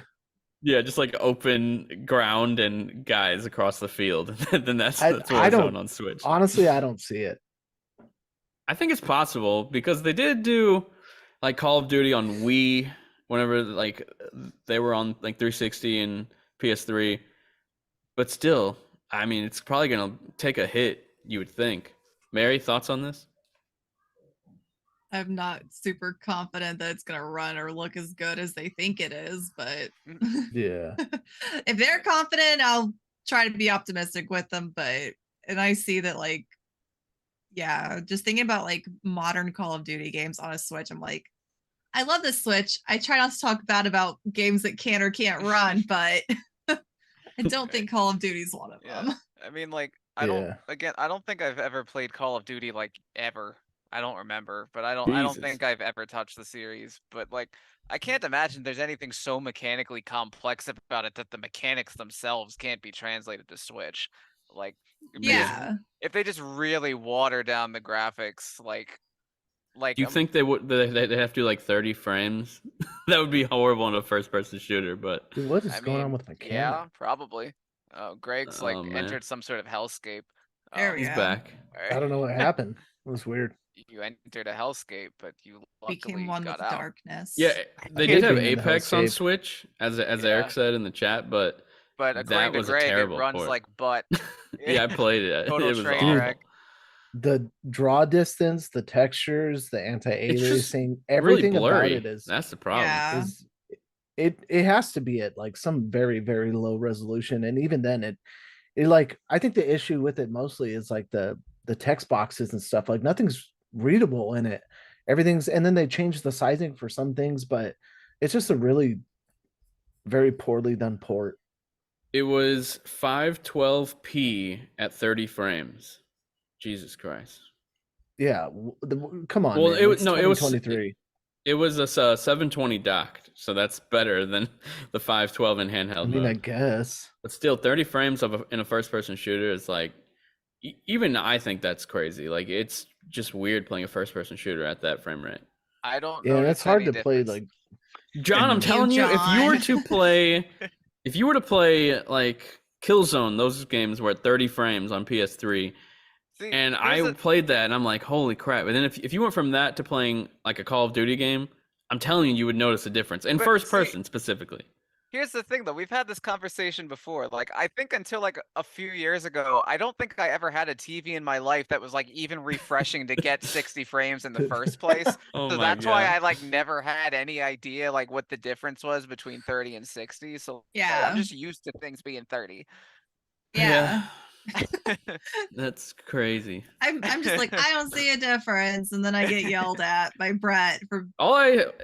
Yeah, just like open ground and guys across the field. Then that's Warzone on Switch. Honestly, I don't see it. I think it's possible because they did do like Call of Duty on Wii whenever like they were on like 360 and PS3. But still, I mean, it's probably going to take a hit, you would think. Mary, thoughts on this? I'm not super confident that it's gonna run or look as good as they think it is, but yeah, if they're confident, I'll try to be optimistic with them. But and I see that like, yeah, just thinking about like modern Call of Duty games on a Switch, I'm like, I love the Switch. I try not to talk bad about games that can or can't run, but I don't think Call of Duty is one of them. I mean, like, I don't think I've ever played Call of Duty like ever. I don't remember, but I don't think I've ever touched the series. But like, I can't imagine there's anything so mechanically complex about it that the mechanics themselves can't be translated to Switch. Like, if they just really water down the graphics, like do you think they have to do like 30 frames? That would be horrible in a first-person shooter. But dude, what is going on with my camera? Yeah, probably. Greg's like entered some sort of hellscape. He's back. I don't know what happened. It was weird. You entered a hellscape, but you became one with out. Darkness. Yeah, they did have Apex on Switch, as Eric said in the chat, but according to Greg, it runs like butt. Yeah, I played it. Total it was train awful. wreck. The draw distance, the textures, the anti-aliasing, everything really blurry. about it is. That's the problem. Yeah. It has to be at like some very, very low resolution, and even then it like, I think the issue with it mostly is like the text boxes and stuff. Like nothing's readable in it. Everything's, and then they changed the sizing for some things, but it's just a really very poorly done port. It was 512p at 30 frames. Jesus Christ. Yeah, come on. Well, man. it was 2023. It was a 720 docked, so that's better than the 512 in handheld. I mean, I guess, but still, 30 frames in a first-person shooter is like, even I think that's crazy. Like, it's just weird playing a first-person shooter at that frame rate. I don't. Yeah, it's hard to play. Like, John, I'm telling you, if you were to play like Killzone, those games were at 30 frames on PS3. And I played that, and I'm like, holy crap. And then if you went from that to playing like a Call of Duty game, I'm telling you would notice a difference. In first person, specifically. Here's the thing, though. We've had this conversation before. Like, I think until like a few years ago, I don't think I ever had a TV in my life that was like even refreshing to get 60 frames in the first place. So that's why I like never had any idea like what the difference was between 30 and 60. So I'm just used to things being 30. Yeah. That's crazy. I'm just like, I don't see a difference, and then I get yelled at by Brett for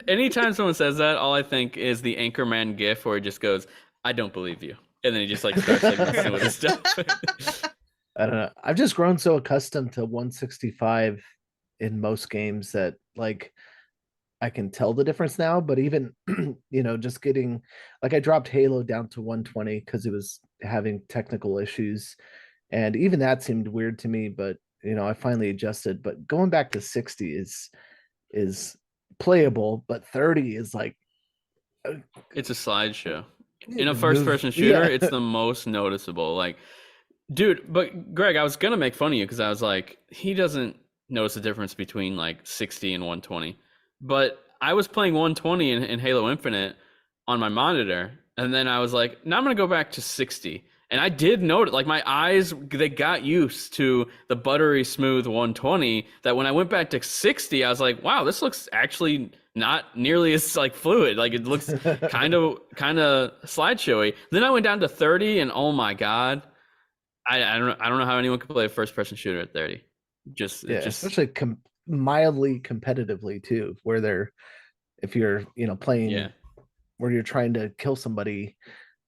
anytime someone says that, all I think is the Anchorman gif where he just goes, I don't believe you, and then he just like starts like messing with his stuff. I don't know. I've just grown so accustomed to 165 in most games that like I can tell the difference now. But even just getting, like, I dropped Halo down to 120 because it was having technical issues. And even that seemed weird to me, but I finally adjusted. But going back to 60 is playable, but 30 is like it's a slideshow. In a first-person shooter, it's the most noticeable. Like, dude, but Greg, I was gonna make fun of you because I was like, he doesn't notice the difference between like 60 and 120. But I was playing 120 in Halo Infinite on my monitor, and then I was like, now I'm gonna go back to 60. And I did note, like, my eyes, they got used to the buttery smooth 120, that when I went back to 60, I was like, wow, this looks actually not nearly as like fluid. Like, it looks kind of slideshowy. Then I went down to 30, and oh my God, I don't know how anyone could play a first person shooter at 30. Especially mildly competitively too, where if you're playing where you're trying to kill somebody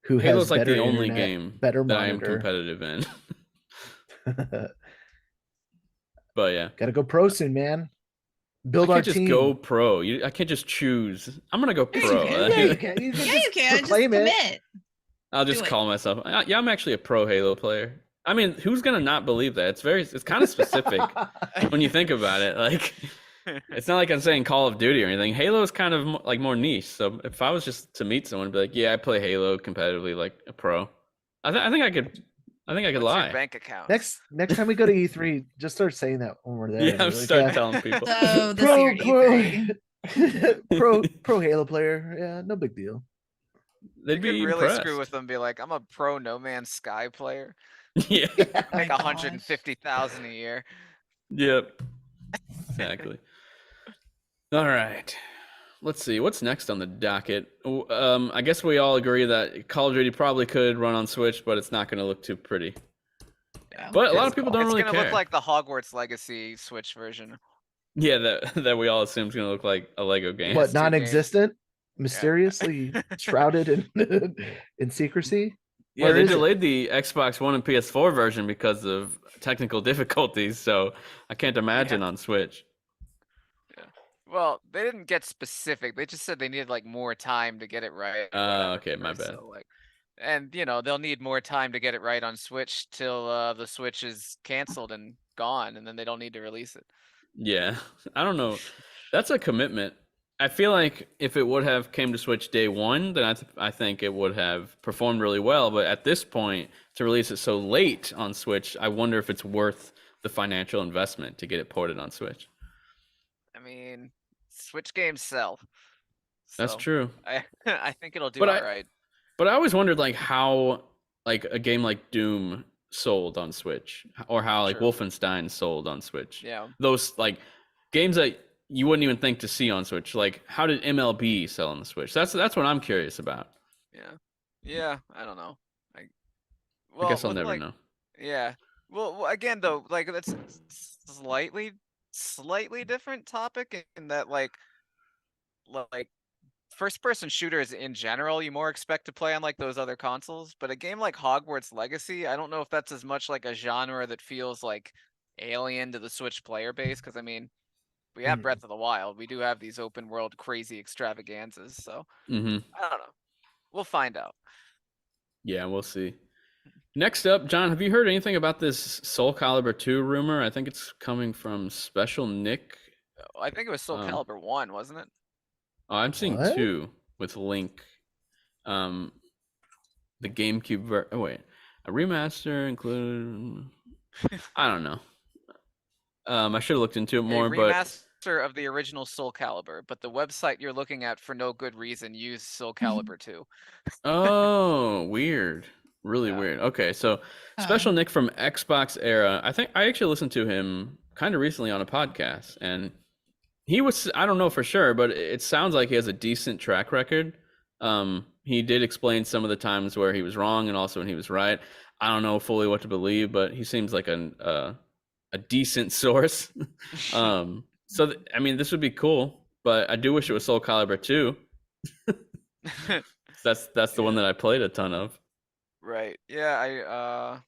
who Halo's has like better the only internet, game better that monitor. I am competitive in. But yeah, gotta go pro soon, man. Build our team. I can't just go pro. I can't just choose. I'm gonna go pro. You can. Just commit. I'll just call myself. Yeah, I'm actually a pro Halo player. I mean, who's gonna not believe that? It's kind of specific when you think about it. Like, it's not like I'm saying Call of Duty or anything. Halo is kind of like more niche. So if I was just to meet someone and be like, yeah, I play Halo competitively like a pro, I think I could lie. Your bank account. Next time we go to E3, just start saying that when we're there. Yeah, I'm start telling people. So pro Halo player. Yeah, no big deal. They'd be really impressed. Screw with them. Be like, I'm a pro No Man's Sky player. Yeah, make 150,000 a year. Yep, exactly. All right. Let's see what's next on the docket. I guess we all agree that Call of Duty probably could run on Switch, but it's not going to look too pretty. Yeah. But a lot of people don't really care. It's gonna look like the Hogwarts Legacy Switch version. Yeah, that we all assume is going to look like a Lego game. What, non-existent? Mysteriously shrouded in secrecy? Yeah, they delayed the Xbox One and PS4 version because of technical difficulties, so I can't imagine on Switch. Yeah. Well, they didn't get specific. They just said they needed like more time to get it right. Okay, my bad. So, and they'll need more time to get it right on Switch till the Switch is canceled and gone, and then they don't need to release it. Yeah, I don't know. That's a commitment. I feel like if it would have came to Switch day one, then I think it would have performed really well. But at this point, to release it so late on Switch, I wonder if it's worth the financial investment to get it ported on Switch. I mean, Switch games sell. So that's true. I think it'll do all right. But I always wondered like how like a game like Doom sold on Switch, or how like Wolfenstein sold on Switch. Yeah. Those like games that you wouldn't even think to see on Switch. Like, how did MLB sell on the Switch? That's what I'm curious about. Yeah. I don't know. I guess I'll never know. Yeah. Well, again though, like that's slightly different topic in that like first person shooters in general you more expect to play on like those other consoles, but a game like Hogwarts Legacy, I don't know if that's as much like a genre that feels like alien to the Switch player base, because I mean, we have Breath of the Wild, we do have these open world crazy extravaganzas, so I don't know. We'll find out. Yeah, we'll see. Next up, John, have you heard anything about this Soul Calibur 2 rumor? I think it's coming from Special Nick. I think it was Soul Calibur 1, wasn't it? Oh, I'm seeing 2 with Link. The GameCube oh wait, a remaster included. I don't know. I should have looked into it more, but remaster of the original Soul Calibur, but the website you're looking at for no good reason used Soul Calibur 2. Oh, weird. Really weird. Okay, so Special Nick from Xbox Era. I think I actually listened to him kind of recently on a podcast, and he was, I don't know for sure, but it sounds like he has a decent track record. He did explain some of the times where he was wrong and also when he was right. I don't know fully what to believe, but he seems like a decent source. So I mean, this would be cool, but I do wish it was Soul Calibur 2. That's the one that I played a ton of. Right. Yeah,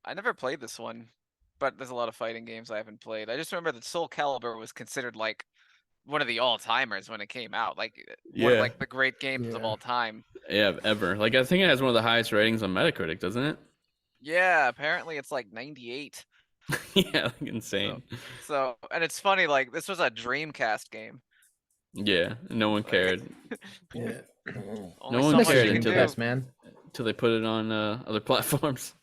I never played this one, but there's a lot of fighting games I haven't played. I just remember that Soul Calibur was considered like one of the all-timers when it came out, like one of like the great games of all time. Yeah, ever. Like I think it has one of the highest ratings on Metacritic, doesn't it? Yeah, apparently it's like 98. Yeah, like insane. So, and it's funny, like this was a Dreamcast game. Yeah, no one cared. Yeah. No one cared until they put it on other platforms.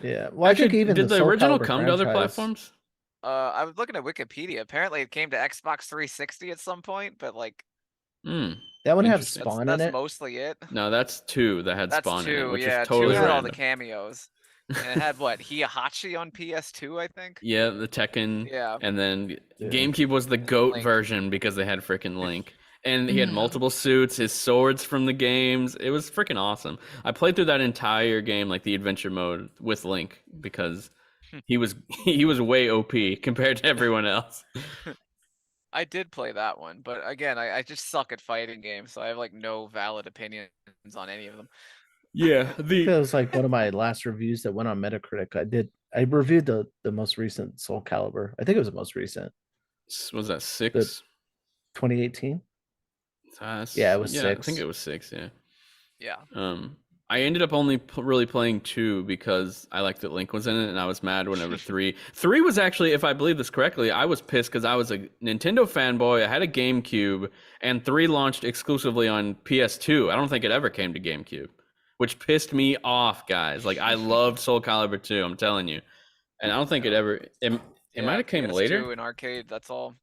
Yeah. Well, I think even did the original come to other platforms? I was looking at Wikipedia. Apparently, it came to Xbox 360 at some point, but like, that one have Spawn in it. That's mostly it. No, that's 2 that had Spawn in it, which is totally 2 random. had all the cameos. And it had what, Hihachi on PS2, I think. Yeah, the Tekken. Yeah. And then GameCube was the GOAT Link version because they had freaking Link. And he had multiple suits, his swords from the games. It was freaking awesome. I played through that entire game, like the adventure mode with Link, because he was way OP compared to everyone else. I did play that one, but again, I just suck at fighting games, so I have like no valid opinions on any of them. Yeah, it was like one of my last reviews that went on Metacritic. I reviewed the most recent Soul Calibur. I think it was the most recent. Was that 6? 2018? Yeah, it was 6. I think it was 6. Yeah. I ended up only really playing 2 because I liked that Link was in it, and I was mad whenever 3 was actually, if I believe this correctly, I was pissed because I was a Nintendo fanboy. I had a GameCube, and 3 launched exclusively on PS2. I don't think it ever came to GameCube, which pissed me off, guys. Like, I loved Soul Calibur 2, I'm telling you. And I don't think it ever, it might have came later. In arcade, that's all.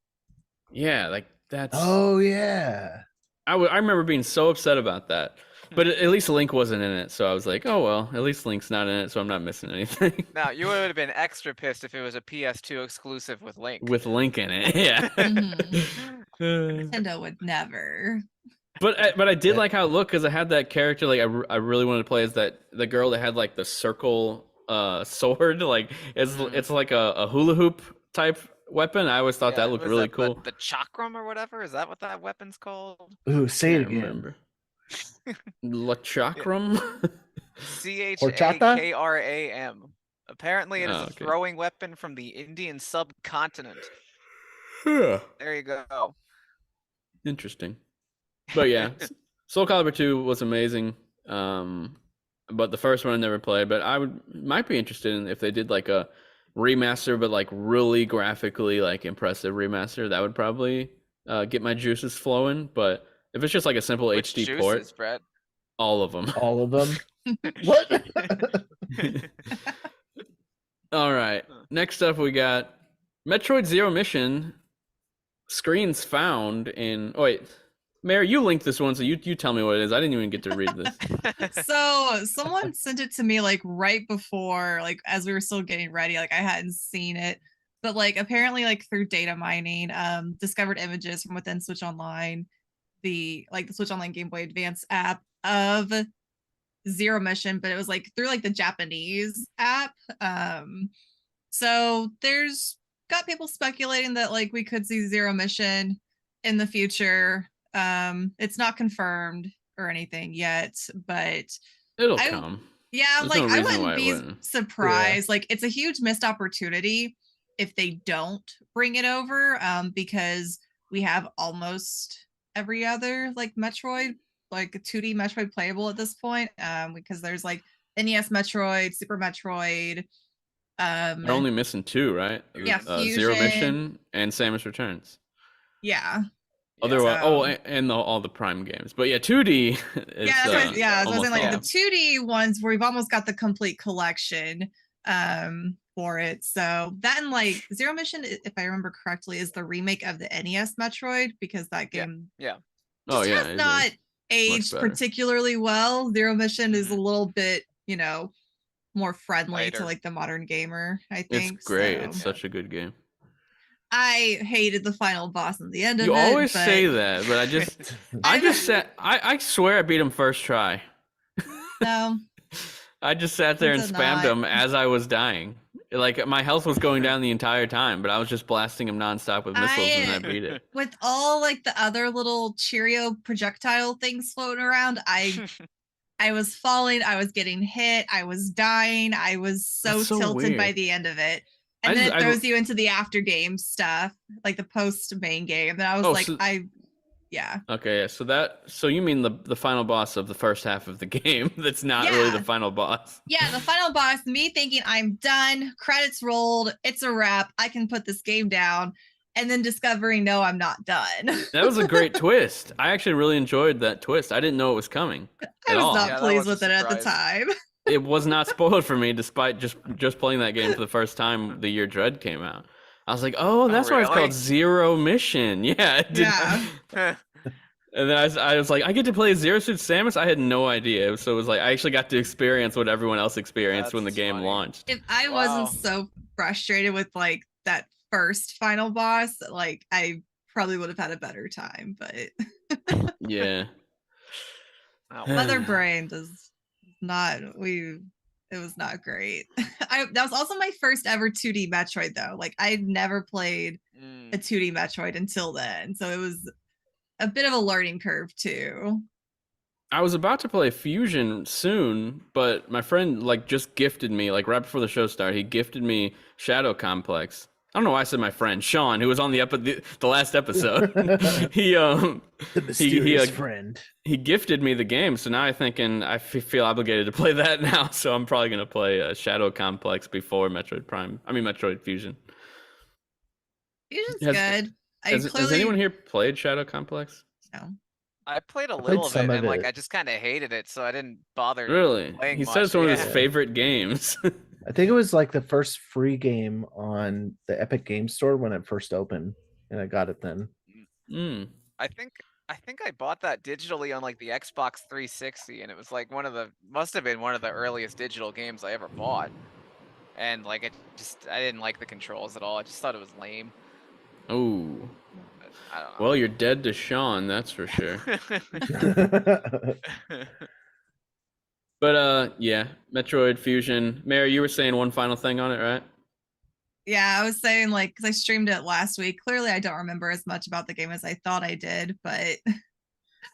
Yeah, like, that's... Oh, yeah. I remember being so upset about that. But at least Link wasn't in it, so I was like, oh, well, at least Link's not in it, so I'm not missing anything. Now, you would have been extra pissed if it was a PS2 exclusive with Link. With Link in it, yeah. Nintendo would never. But I did like how it looked because I had that character. Like I really wanted to play as the girl that had like the circle sword. Like it's like a hula hoop type weapon. I always thought that looked really cool. The chakram or whatever, is that what that weapon's called? Ooh, say it again. Remember. La chakram. CHAKRAM. Apparently, it is a throwing weapon from the Indian subcontinent. Yeah. There you go. Interesting. But yeah, Soul Calibur 2 was amazing. But the first one I never played. But might be interested in if they did like a remaster, but like really graphically like impressive remaster. That would probably get my juices flowing. But if it's just like a simple HD port, Brett? all of them. All of them. What? All right. Next up, we got Metroid Zero Mission. Screens found in. Oh wait, Mary, you linked this one, so you tell me what it is. I didn't even get to read this. So someone sent it to me like right before, like as we were still getting ready. Like I hadn't seen it, but like apparently like through data mining, discovered images from within Switch Online, the Switch Online Game Boy Advance app of Zero Mission, but it was like through like the Japanese app. So there's got people speculating that like we could see Zero Mission in the future. It's not confirmed or anything yet, but it'll come. Yeah, there's like I wouldn't be surprised. Like it's a huge missed opportunity if they don't bring it over, because we have almost every other like Metroid, like a 2D Metroid playable at this point. Because there's like NES Metroid, Super Metroid. They're only missing 2, right? Yeah, Zero Mission and Samus Returns. Yeah. Otherwise, and all the Prime games. But yeah, 2D is I was saying like the 2D ones where we've almost got the complete collection for it. So that and like Zero Mission, if I remember correctly, is the remake of the NES Metroid, because that game has not aged particularly well. Zero Mission is a little bit, more friendly to like the modern gamer, I think. It's great. It's such a good game. I hated the final boss at the end of it. You always say that, but I swear I beat him first try. No. I just sat there and spammed him as I was dying. Like my health was going down the entire time, but I was just blasting him nonstop with missiles and I beat it. With all like the other little Cheerio projectile things floating around, I was falling, I was getting hit, I was dying, I was so tilted weird. By the end of it. And then it throws you into the after game stuff, like the post main game. And I was Okay, so you mean the final boss of the first half of the game that's not really the final boss. Yeah, the final boss, me thinking I'm done, credits rolled, it's a wrap, I can put this game down. And then discovering, no, I'm not done. That was a great twist. I actually really enjoyed that twist. I didn't know it was coming. I was not pleased with it at the time. It was not spoiled for me, despite just playing that game for the first time the year Dread came out. I was like, oh, that's why it's called Zero Mission. Yeah. And then I was like, I get to play Zero Suit Samus? I had no idea. So it was like, I actually got to experience what everyone else experienced when the game launched. If I wasn't so frustrated with like that first final boss, like I probably would have had a better time, but yeah. Mother Brain does not it was not great. That was also my first ever 2D Metroid though. Like I'd never played a 2D Metroid until then. So it was a bit of a learning curve too. I was about to play Fusion soon, but my friend like just gifted me, like right before the show started, he gifted me Shadow Complex. I don't know why I said my friend Sean, who was on the last episode. The mysterious friend. He gifted me the game, so now I feel obligated to play that now. So I'm probably gonna play Shadow Complex before Metroid Fusion. Fusion's good. Has anyone here played Shadow Complex? No. I played a little of it, and like I just kind of hated it, so I didn't bother. Really? He said it's one of his favorite games. I think it was like the first free game on the Epic Game Store when it first opened, and I got it then. I think I bought that digitally on like the Xbox 360, and it was like must have been one of the earliest digital games I ever bought. And like I didn't like the controls at all. I just thought it was lame. Oh. I don't know. Well, you're dead to Sean, that's for sure. But yeah, Metroid Fusion. Mary, you were saying one final thing on it, right? Yeah, I was saying like because I streamed it last week. Clearly, I don't remember as much about the game as I thought I did, but.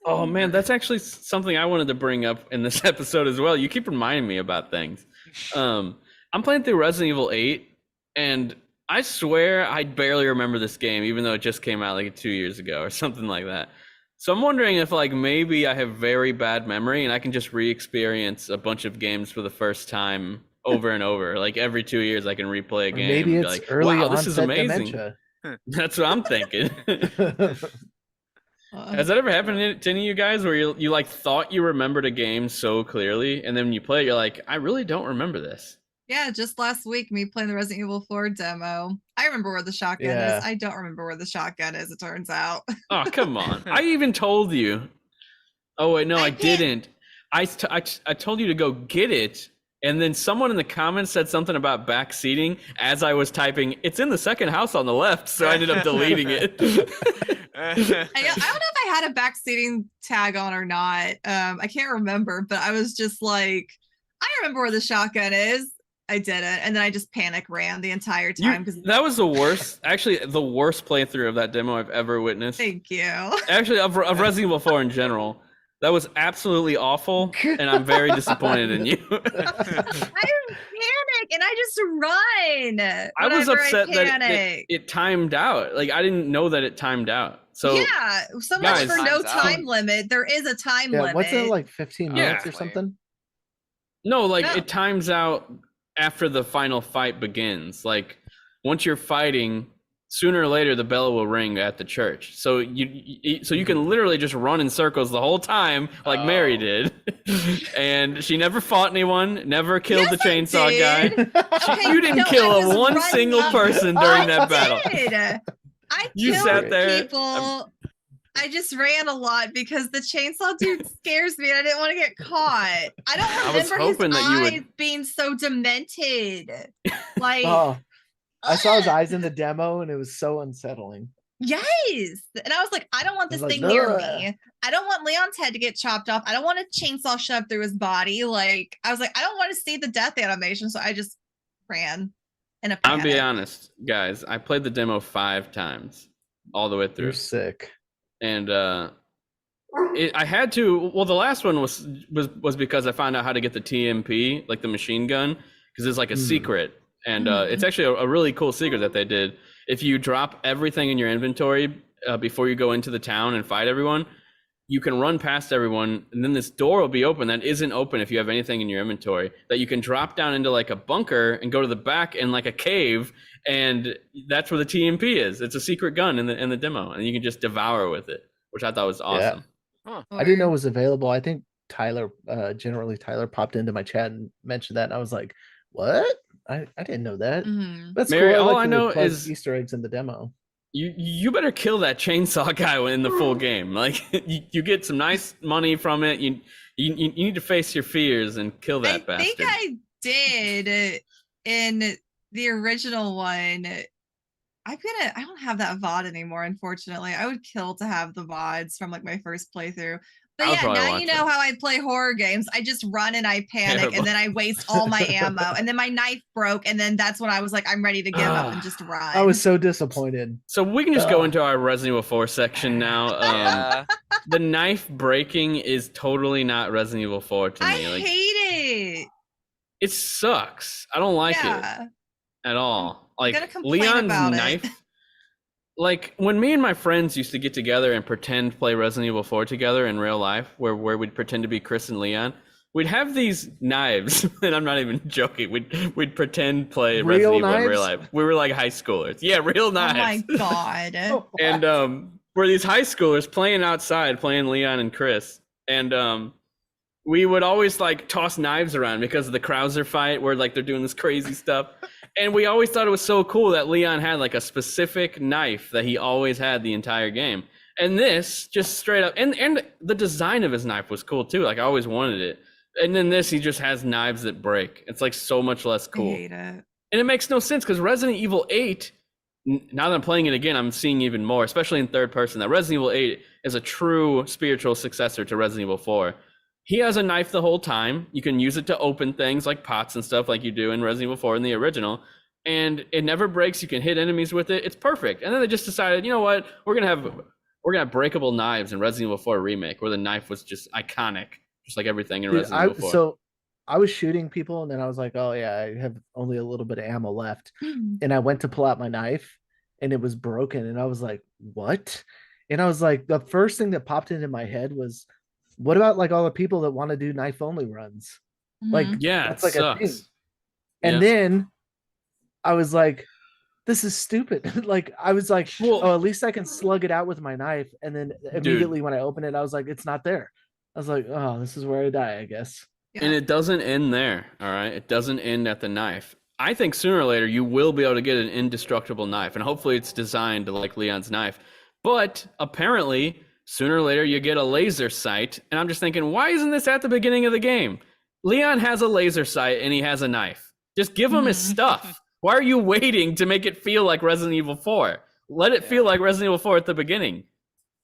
Oh man, that's actually something I wanted to bring up in this episode as well. You keep reminding me about things. I'm playing through Resident Evil 8, and I swear I barely remember this game, even though it just came out like 2 years ago or something like that. So I'm wondering if like maybe I have very bad memory and I can just re-experience a bunch of games for the first time over and over. Like every 2 years I can replay a game. Maybe and it's be like, early wow, this is onset amazing. dementia. That's what I'm thinking. Has that ever happened to any of you guys where you like thought you remembered a game so clearly, and then when you play it, you're like, I really don't remember this? Yeah, just last week, me playing the Resident Evil 4 demo. I remember where the shotgun is. I don't remember where the shotgun is, it turns out. Oh, come on. I even told you. Oh, wait, no, I didn't. I told you to go get it, and then someone in the comments said something about backseating as I was typing, it's in the second house on the left, so I ended up deleting it. I don't know if I had a backseating tag on or not. I can't remember, but I was just like, I remember where the shotgun is. I didn't, and then I just panic ran the entire time because that was the worst. Actually, the worst playthrough of that demo I've ever witnessed. Thank you. Actually, of Resident Evil 4 in general, that was absolutely awful, and I'm very disappointed in you. I panic and I just run. I was upset that it timed out. Like I didn't know that it timed out. So yeah, so much for no time limit. There is a time limit. What's it, like 15 minutes or something? No, like it times out after the final fight begins. Like once you're fighting, sooner or later the bell will ring at the church. So you can literally just run in circles the whole time, like Mary did. And she never fought anyone, never killed the chainsaw guy. Okay, you didn't kill one single person during that battle. I you killed sat there. people. I just ran a lot because the chainsaw dude scares me and I didn't want to get caught. I don't remember his eyes being so demented. Like I saw his eyes in the demo and it was so unsettling. Yes. And I was like, I don't want this thing near me. I don't want Leon's head to get chopped off. I don't want a chainsaw shoved through his body. Like, I was like, I don't want to see the death animation. So I just ran in a panic. I'll be honest, guys. I played the demo 5 times all the way through. You're sick. And I had to. Well, the last one was because I found out how to get the TMP, like the machine gun, because it's like a secret, and it's actually a really cool secret that they did. If you drop everything in your inventory before you go into the town and fight everyone, you can run past everyone, and then this door will be open that isn't open if you have anything in your inventory. That you can drop down into like a bunker and go to the back in like a cave. And that's where the TMP is. It's a secret gun in the demo, and you can just devour with it, which I thought was awesome. Yeah. Huh. I didn't know it was available. I think Tyler popped into my chat and mentioned that, and I was like, "What? I didn't know that." That's Mary, cool. all I know is Easter eggs in the demo. You better kill that chainsaw guy in the full game. Like you get some nice money from it. You need to face your fears and kill that bastard. I think I did in the original one. I don't have that VOD anymore, unfortunately. I would kill to have the VODs from like my first playthrough. But yeah, now you know how I play horror games. I just run and I panic and then I waste all my ammo. And then my knife broke, and then that's when I was like, I'm ready to give up and just run. I was so disappointed. So we can just go into our Resident Evil 4 section now. The knife breaking is totally not Resident Evil 4 to me. I hate it. It sucks. I don't like it at all. Like Leon's knife. Like when me and my friends used to get together and pretend play Resident Evil 4 together in real life, where we'd pretend to be Chris and Leon, we'd have these knives, and I'm not even joking. We'd pretend play Resident Evil in real life. We were like high schoolers. Yeah, real knives. Oh my god. And we're these high schoolers playing outside, playing Leon and Chris, and we would always like toss knives around because of the Krauser fight, where like they're doing this crazy stuff. And we always thought it was so cool that Leon had like a specific knife that he always had the entire game. And this just straight up, and the design of his knife was cool too. Like I always wanted it. And then this, he just has knives that break. It's like so much less cool. I hate it. And it makes no sense because Resident Evil 8 now that I'm playing it again, I'm seeing even more, especially in third person, that Resident Evil 8 is a true spiritual successor to Resident Evil 4. He has a knife the whole time. You can use it to open things like pots and stuff like you do in Resident Evil 4 in the original. And it never breaks. You can hit enemies with it. It's perfect. And then they just decided, you know what? We're gonna have breakable knives in Resident Evil 4 remake, where the knife was just iconic, just like everything in Resident Evil 4. So I was shooting people, and then I was like, oh yeah, I have only a little bit of ammo left. And I went to pull out my knife, and it was broken. And I was like, what? And I was like, the first thing that popped into my head was, what about like all the people that want to do knife only runs? Like, yeah, that's like sucks. a thing. And then I was like, this is stupid. Like, I was like, oh, at least I can slug it out with my knife. And then immediately when I opened it, I was like, it's not there. I was like, oh, this is where I die, I guess. Yeah. And it doesn't end there, all right? It doesn't end at the knife. I think sooner or later you will be able to get an indestructible knife, and hopefully it's designed like Leon's knife. But apparently, sooner or later you get a laser sight, and I'm just thinking, why isn't this at the beginning of the game? Leon has a laser sight and he has a knife. Just give him his stuff. Why are you waiting to make it feel like Resident Evil 4? Let it feel like Resident Evil 4 at the beginning.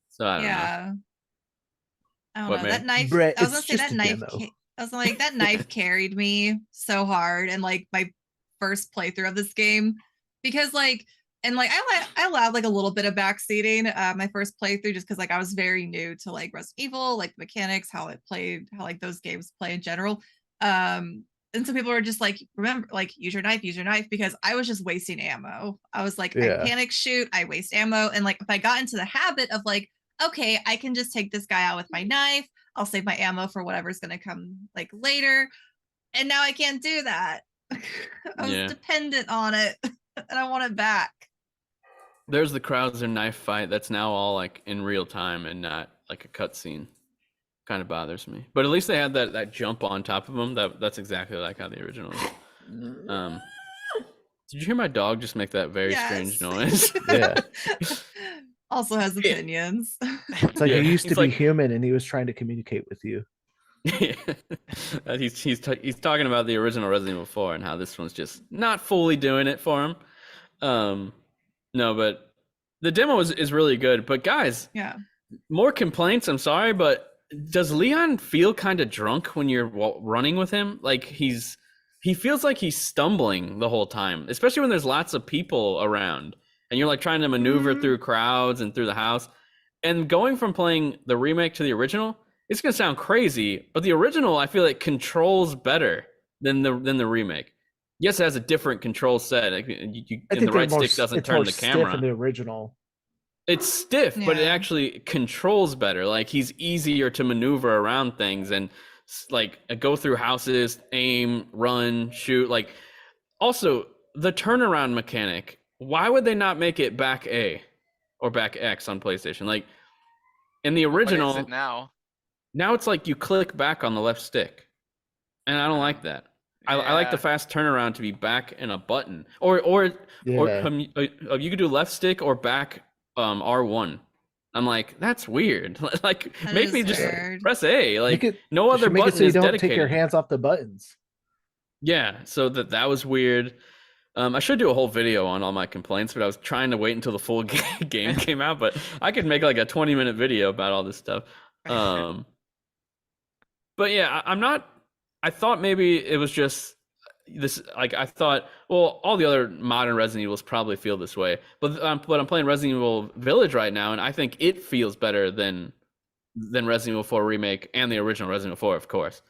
So I don't know. I don't know. That knife, I was gonna say that knife. I was like, that knife carried me so hard, and like my first playthrough of this game, because like, and like I allowed like a little bit of backseating my first playthrough, just because like I was very new to like Resident Evil, like the mechanics, how it played, how like those games play in general. And some people were just like, remember, like, use your knife, because I was just wasting ammo. I was like, I panic shoot, I waste ammo, and like if I got into the habit of like, okay, I can just take this guy out with my knife, I'll save my ammo for whatever's gonna come like later, and now I can't do that. I was dependent on it, and I want it back. There's the Krauser knife fight that's now all like in real time and not like a cutscene. Kind of bothers me, but at least they had that jump on top of them. That's exactly like how the original is. Did you hear my dog just make that very strange noise? Yeah. Also has opinions. It's like he used to be human and he was trying to communicate with you. Yeah. He's talking about the original Resident Evil 4 and how this one's just not fully doing it for him. No, but the demo is really good. But guys, more complaints. I'm sorry, but does Leon feel kind of drunk when you're running with him? Like he feels like he's stumbling the whole time, especially when there's lots of people around and you're like trying to maneuver through crowds and through the house. And going from playing the remake to the original, it's gonna sound crazy, but the original I feel like controls better than the remake. Yes, it has a different control set. And the right stick doesn't turn the camera. In the original. It's stiff, but it actually controls better. Like he's easier to maneuver around things and like go through houses, aim, run, shoot. Like also the turnaround mechanic. Why would they not make it back A or back X on PlayStation? Like in the original, what is it now? Now it's like you click back on the left stick, and I don't like that. I like the fast turnaround to be back in a button, or you could do left stick or back. R1. I'm like, that's weird. Like, make me just press A. Like, no other button so you is don't dedicated. Take your hands off the buttons. Yeah, so that was weird. I should do a whole video on all my complaints, but I was trying to wait until the full game came out. But I could make like a 20-minute video about all this stuff. But yeah, I'm not. I thought maybe it was just this. Like I thought, well, all the other modern Resident Evils probably feel this way, but I'm playing Resident Evil Village right now, and I think it feels better than Resident Evil 4 remake and the original Resident Evil 4, of course.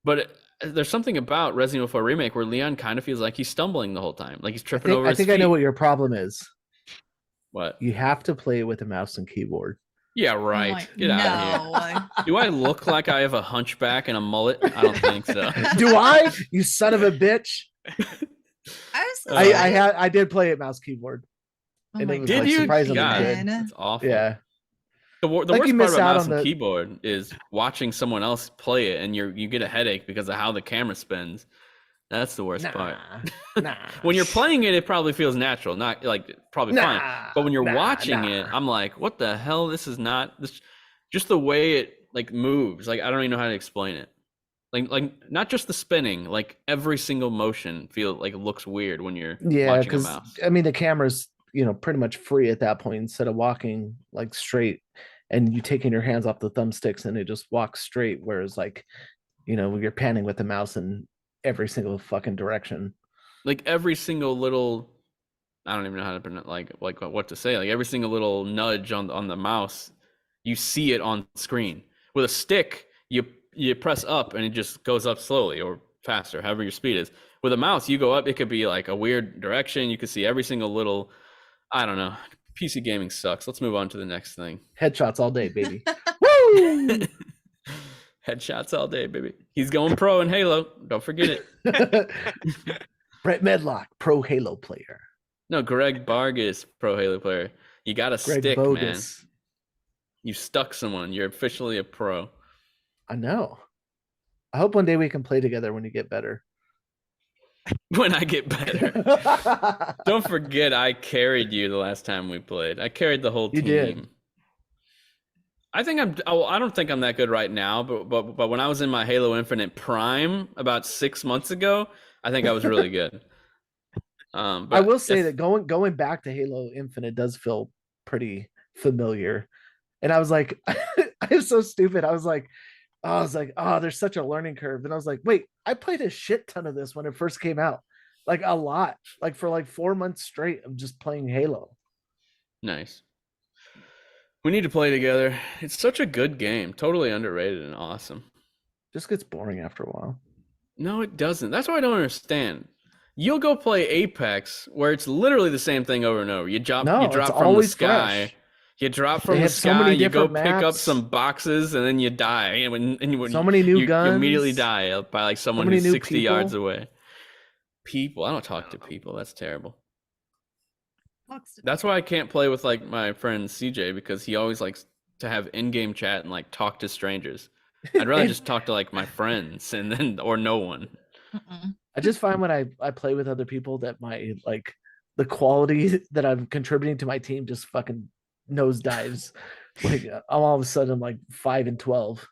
But there's something about Resident Evil 4 remake where Leon kind of feels like he's stumbling the whole time, like he's tripping over his feet. I know what your problem is. What? You have to play with a mouse and keyboard. Yeah, right. Get out of here. Do I look like I have a hunchback and a mullet? I don't think so. Do I? You son of a bitch. I did play it mouse keyboard. And it was did you? Surprisingly good. That's awful. Yeah. The worst part about mouse and keyboard is watching someone else play it and you get a headache because of how the camera spins. That's the worst part. When you're playing it, it probably feels natural, not like probably fine. But when you're watching it, I'm like, what the hell? This is not this. Just the way it like moves. Like I don't even know how to explain it. Like not just the spinning. Like every single motion looks weird when you're watching a mouse. I mean, the camera's pretty much free at that point instead of walking like straight and you taking your hands off the thumbsticks and it just walks straight. Whereas like, you're panning with the mouse in every single fucking direction. Like every single little, I don't even know how to pronounce, like what to say. Like every single little nudge on the mouse, you see it on screen. With a stick, you press up and it just goes up slowly or faster, however your speed is. With a mouse, you go up, it could be like a weird direction. You could see every single little, I don't know. PC gaming sucks. Let's move on to the next thing. Headshots all day, baby. Woo! Headshots all day, baby. He's going pro in Halo. Don't forget it. Brett Medlock, pro Halo player. No, Greg Vargas, pro Halo player. You got a stick, bogus. Man. You stuck someone. You're officially a pro. I know. I hope one day we can play together when you get better. When I get better. Don't forget, I carried you the last time we played. I carried the whole team. You did. I don't think I'm that good right now, but when I was in my Halo Infinite prime about 6 months ago, I think I was really good. But I will say that going back to Halo Infinite does feel pretty familiar. And I was like, I'm so stupid. I was like, oh, there's such a learning curve. And I was like, wait, I played a shit ton of this when it first came out. Like a lot. Like for like 4 months straight of just playing Halo. Nice. We need to play together. It's such a good game. Totally underrated and awesome. Just gets boring after a while. No, it doesn't. That's what I don't understand. You'll go play Apex where it's literally the same thing over and over. You drop from the sky. Fresh. You drop from the sky, you go pick up some boxes, and then you die. And when so many new guns. You immediately die by like someone who's 60 yards away. People. I don't talk to people. That's terrible. That's why I can't play with like my friend CJ, because he always likes to have in-game chat and like talk to strangers. I'd rather just talk to like my friends or no one. I just find when I play with other people that my like the quality that I'm contributing to my team just fucking nosedives. Like I'm all of a sudden like 5 and 12.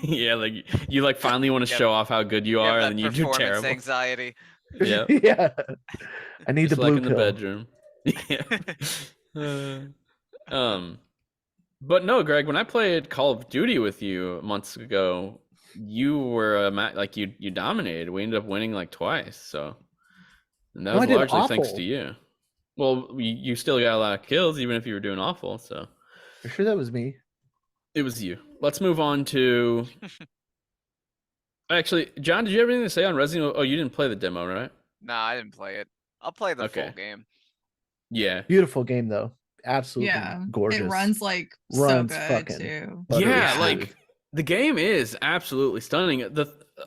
Yeah, like you like finally want to show off how good you are, and then you do terrible. Anxiety. Yeah. Yeah. I need just the blue like in pill. The bedroom. Yeah. But no, Greg, when I played Call of Duty with you months ago, you were like you dominated. We ended up winning like twice, so and that was largely thanks to you. Well, you still got a lot of kills, even if you were doing awful. So, for sure, that was me. It was you. Let's move on to. Actually, John, did you have anything to say on Resident Evil? Oh, you didn't play the demo, right? Nah, I didn't play it. I'll play the full game. Yeah, beautiful game though. Absolutely gorgeous. It runs like so good too. Yeah, like the game is absolutely stunning.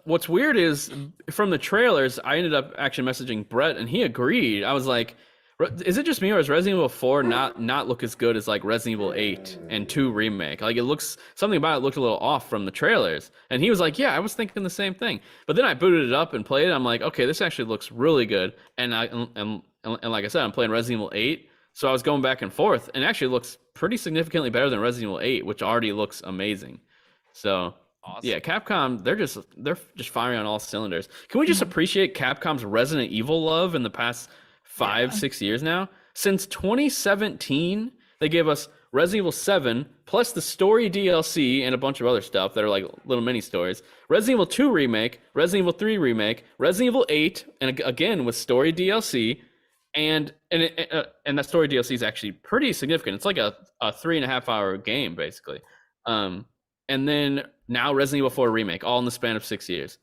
What's weird is from the trailers, I ended up actually messaging Brett, and he agreed. I was like, is it just me, or does Resident Evil 4 not look as good as like Resident Evil 8 and 2 remake? Like something about it looked a little off from the trailers. And he was like, yeah, I was thinking the same thing. But then I booted it up and played it. I'm like, okay, this actually looks really good. And like I said, I'm playing Resident Evil 8. So I was going back and forth, and it actually looks pretty significantly better than Resident Evil 8, which already looks amazing. So awesome. Yeah, Capcom, they're just firing on all cylinders. Can we just appreciate Capcom's Resident Evil love in the past 5-6 years now? Since 2017, they gave us Resident Evil 7 plus the story DLC and a bunch of other stuff that are like little mini stories. Resident Evil 2 remake, Resident Evil 3 remake, Resident Evil 8, and again with story DLC. And that story DLC is actually pretty significant. It's like a 3.5 hour game basically. And then now Resident Evil 4 remake, all in the span of 6 years.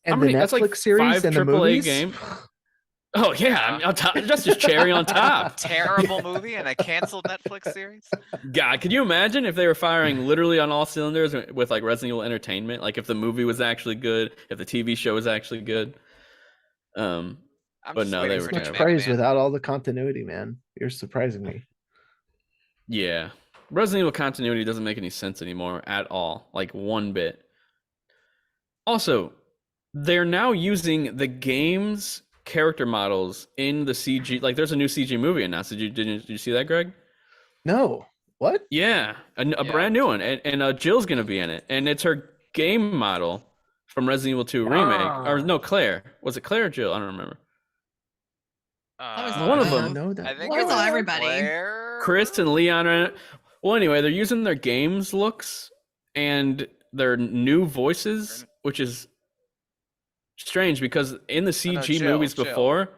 And the Netflix that's like series 5 and the AAA movies. Game. Oh yeah, on top, just cherry on top. Terrible movie and a canceled Netflix series. God, could you imagine if they were firing literally on all cylinders with like Resident Evil Entertainment? Like if the movie was actually good, if the TV show was actually good. But no, they were much praise without all the continuity, man. You're surprising me. Yeah, Resident Evil continuity doesn't make any sense anymore at all, like one bit. Also, they're now using the game's character models in the CG. Like there's a new CG movie announced. Did you see that, Greg? No. What? Yeah, a brand new one, and Jill's gonna be in it, and it's her game model from Resident Evil 2 remake. Or no, Claire. Was it Claire or Jill? I don't remember. One of them. I think It's all everybody. Blair. Chris and Leon are in it. Well, anyway, they're using their games looks and their new voices, which is strange because in the CG movies before,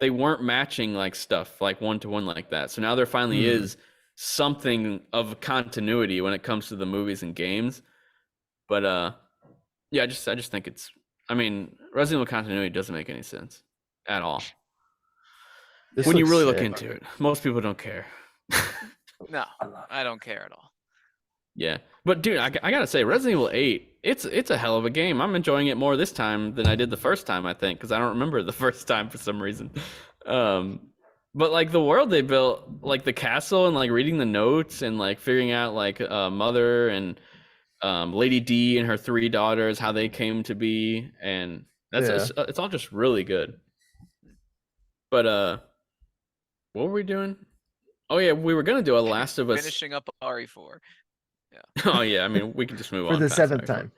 they weren't matching like stuff like one-to-one like that. So now there finally is something of continuity when it comes to the movies and games. But yeah, I just think it's, I mean, Resident Evil continuity doesn't make any sense at all. When you really look into it, most people don't care. No, I don't care at all. Yeah, but dude, I gotta say, Resident Evil 8, it's a hell of a game. I'm enjoying it more this time than I did the first time, I think, because I don't remember the first time for some reason. But like the world they built, like the castle and like reading the notes and like figuring out like Mother and Lady D and her 3 daughters, how they came to be, and it's all just really good. But what were we doing? Oh yeah, we were gonna do a Last of Us. Finishing up RE4. Yeah. Oh yeah, I mean we can just move on for the 7th time.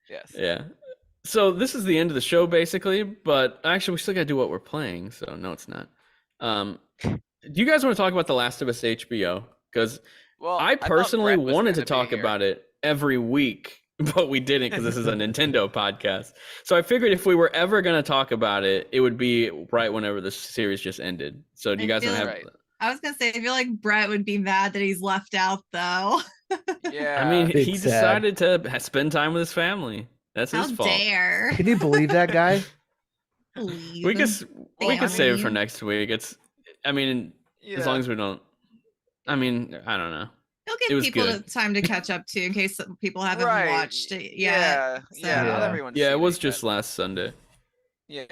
Yes. Yeah. So this is the end of the show basically, but actually we still gotta do what we're playing. So no, it's not. Do you guys want to talk about the Last of Us HBO? Because I personally wanted to talk about it every week, but we didn't because this is a Nintendo podcast. So I figured if we were ever going to talk about it, it would be right whenever the series just ended. So do you guys want to have... I was going to say, I feel like Brett would be mad that he's left out, though. Yeah. I mean, he decided to spend time with his family. That's his fault. How dare. Can you believe that guy? We could save it for next week. It's, I mean, as long as we don't... I mean, I don't know. It'll give people time to catch up too, in case people haven't watched it yet. Not everyone's it was just last Sunday. Yeah.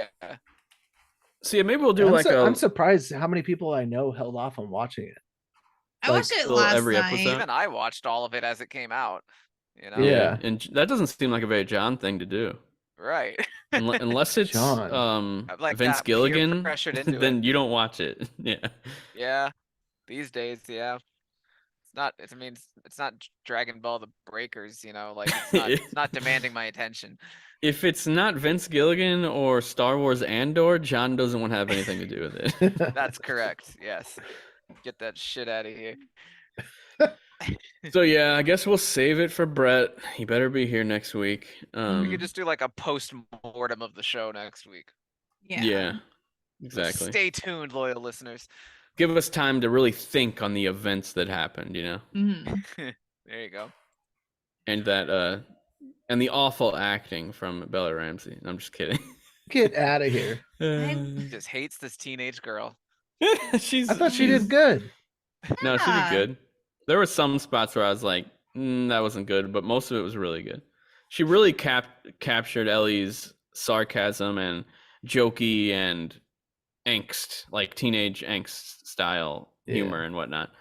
So yeah, maybe we'll do I'm surprised how many people I know held off on watching it. I watched it last night. Episode. Even I watched all of it as it came out. You know? Yeah. And that doesn't seem like a very John thing to do. Right. Unless it's like Vince Gilligan, then it. You don't watch it. Yeah. Yeah. These days, yeah. It's not Dragon Ball the Breakers, you know, like it's not demanding my attention. If it's not Vince Gilligan or Star Wars Andor, John doesn't want to have anything to do with it. That's correct. Yes. Get that shit out of here. So yeah, I guess we'll save it for Brett. He better be here next week. We could just do like a post-mortem of the show next week. Yeah. Exactly. So stay tuned, loyal listeners. Give us time to really think on the events that happened, you know? There you go. And that and the awful acting from Bella Ramsey. I'm just kidding. Get out of here. He just hates this teenage girl. I thought she did good. No, she did good. There were some spots where I was like, that wasn't good, but most of it was really good. She really captured Ellie's sarcasm and jokey and angst, like teenage angst style humor and whatnot.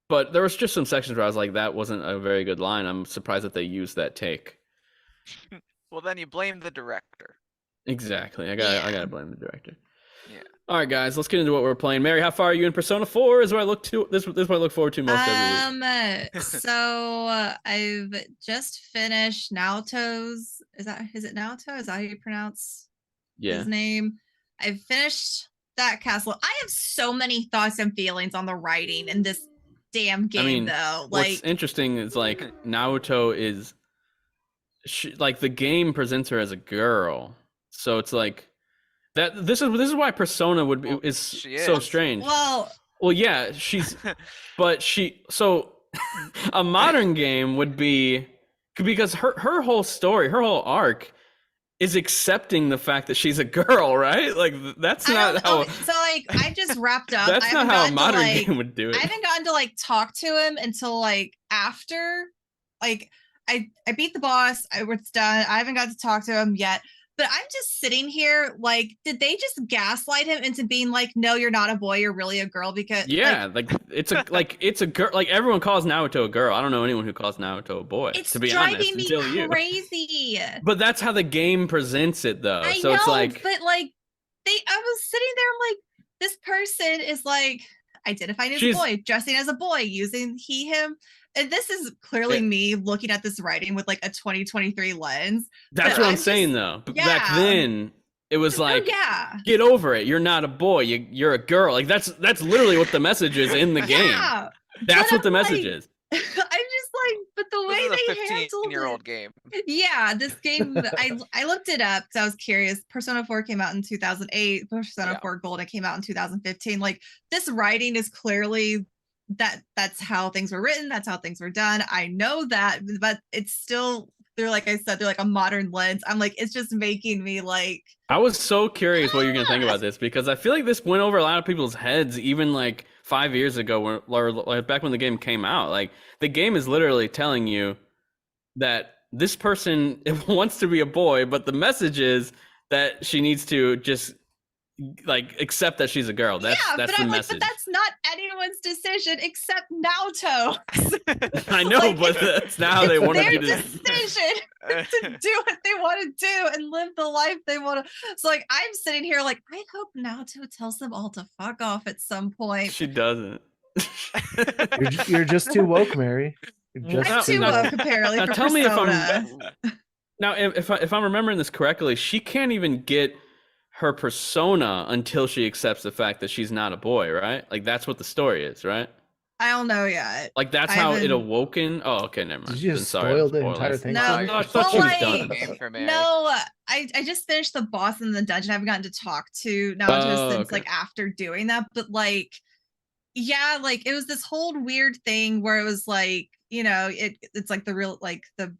But there was just some sections where I was like, that wasn't a very good line. I'm surprised that they used that take. Well, then you blame the director. Exactly. I gotta blame the director. Yeah. All right, guys, let's get into what we're playing. Mary, how far are you in Persona 4? Is what I look to. This is what I look forward to most every week. So I've just finished Naoto's. Is it Naoto? Is that how you pronounce his name? I've finished that castle. I have so many thoughts and feelings on the writing in this damn game, though. Like, what's interesting is like Naoto is, like the game presents her as a girl, so it's like that. This is why Persona is so strange. Well, yeah, she's, but so a modern game would be, because her whole story, her whole arc is accepting the fact that she's a girl, right? Like that's not how. So like I just wrapped up. That's not how a modern game would do it. I haven't gotten to like talk to him until like after, like I beat the boss. It's done. I haven't got to talk to him yet. But I'm just sitting here like, did they just gaslight him into being like, no, you're not a boy, you're really a girl? Because it's a girl. Like everyone calls Naoto a girl. I don't know anyone who calls Naoto a boy. It's to be driving honest, me until crazy. But that's how the game presents it, though. I so know, it's like, but like I was sitting there, I'm like, this person is like identifying as a boy, dressing as a boy, using he, him. And this is clearly me looking at this writing with like a 2023 lens. That's what I'm saying, though. Yeah. Back then, It was like, yeah, get over it. You're not a boy. You're a girl. Like that's literally what the message is in the game. yeah. That's what the I'm message like, is. I'm just like, but the way they handled 15-year-old it. game. Yeah, this game, I looked it up because I was curious. Persona 4 came out in 2008. Persona 4 Golden came out in 2015. Like, this writing is clearly that's how things were written. That's how things were done. I know that, but it's still, they're like I said, they're like a modern lens. I'm like, it's just making me like. I was so curious what you're gonna think about this because I feel like this went over a lot of people's heads, even like 5 years ago, or like back when the game came out. Like the game is literally telling you that this person wants to be a boy, but the message is that she needs to just like accept that she's a girl. That's the I'm message. like, but that's not anyone's decision except Naoto. I know, like, but that's not how they want to do their this. decision to do what they want to do and live the life they want to. So like, I'm sitting here like, I hope Naoto tells them all to fuck off at some point. She doesn't. You're just too woke, Mary. You're I'm too woke apparently. Now for tell me Persona. if I'm remembering this correctly, she can't even get her persona until she accepts the fact that she's not a boy, right? Like that's what the story is, right? I don't know yet. Like that's how it awoken. Oh, okay, never mind. Did you just spoil the entire thing? No, I thought she was done. No, I just finished the boss in the dungeon. I haven't gotten to talk to Naoto since like after doing that, but like, yeah, like it was this whole weird thing where it was like, you know, it's like the real, like the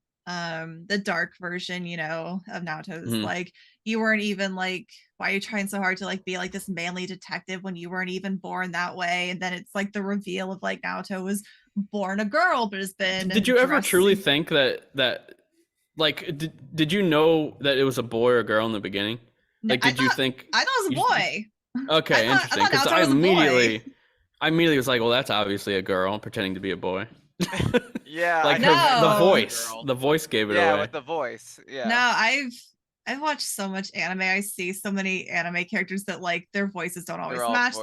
dark version, you know, of Naoto is like, you weren't even like, why are you trying so hard to like be like this manly detective when you weren't even born that way? And then it's like the reveal of like Naoto was born a girl but has been. Did you ever truly think that like did you know that it was a boy or a girl in the beginning? Like did you think I thought it was a boy. Okay, interesting. Because I immediately was like, well, that's obviously a girl pretending to be a boy. Yeah, like the voice gave it away. Yeah, with the voice. Yeah. No, I've watched so much anime. I see so many anime characters that like their voices don't always match.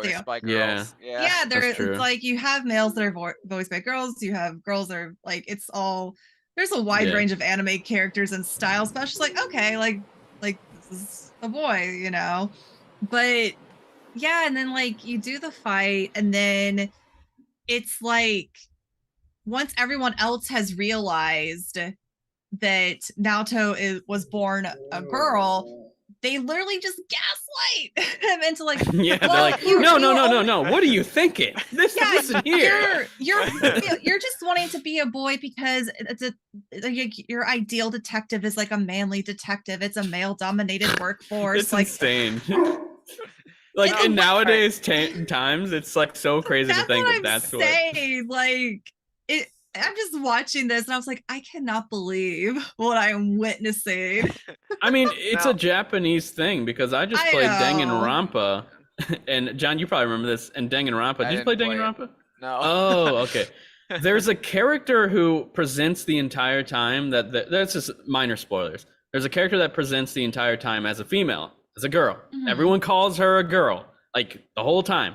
Yeah, it's like you have males that are voiced by girls. You have girls that are like, it's all, there's a wide range of anime characters and styles. But it's just like, okay, like this is a boy, you know. But yeah, and then like you do the fight, and then it's like once everyone else has realized that Naoto was born a girl, they literally just gaslight him into like, they're like, no. What are you thinking? Listen here. You're just wanting to be a boy because your ideal detective is like a manly detective. It's a male-dominated workforce. It's like insane. Like in nowadays times, it's like so crazy to think that's what. Like it. I'm just watching this and I was like, I cannot believe what I'm witnessing. I mean, it's a Japanese thing because I just played Danganronpa, and John, you probably remember this. And Danganronpa, did you play Danganronpa? No. Oh, okay. There's a character who presents the entire time that's just minor spoilers. There's a character that presents the entire time as a female, as a girl. Mm-hmm. Everyone calls her a girl, like the whole time.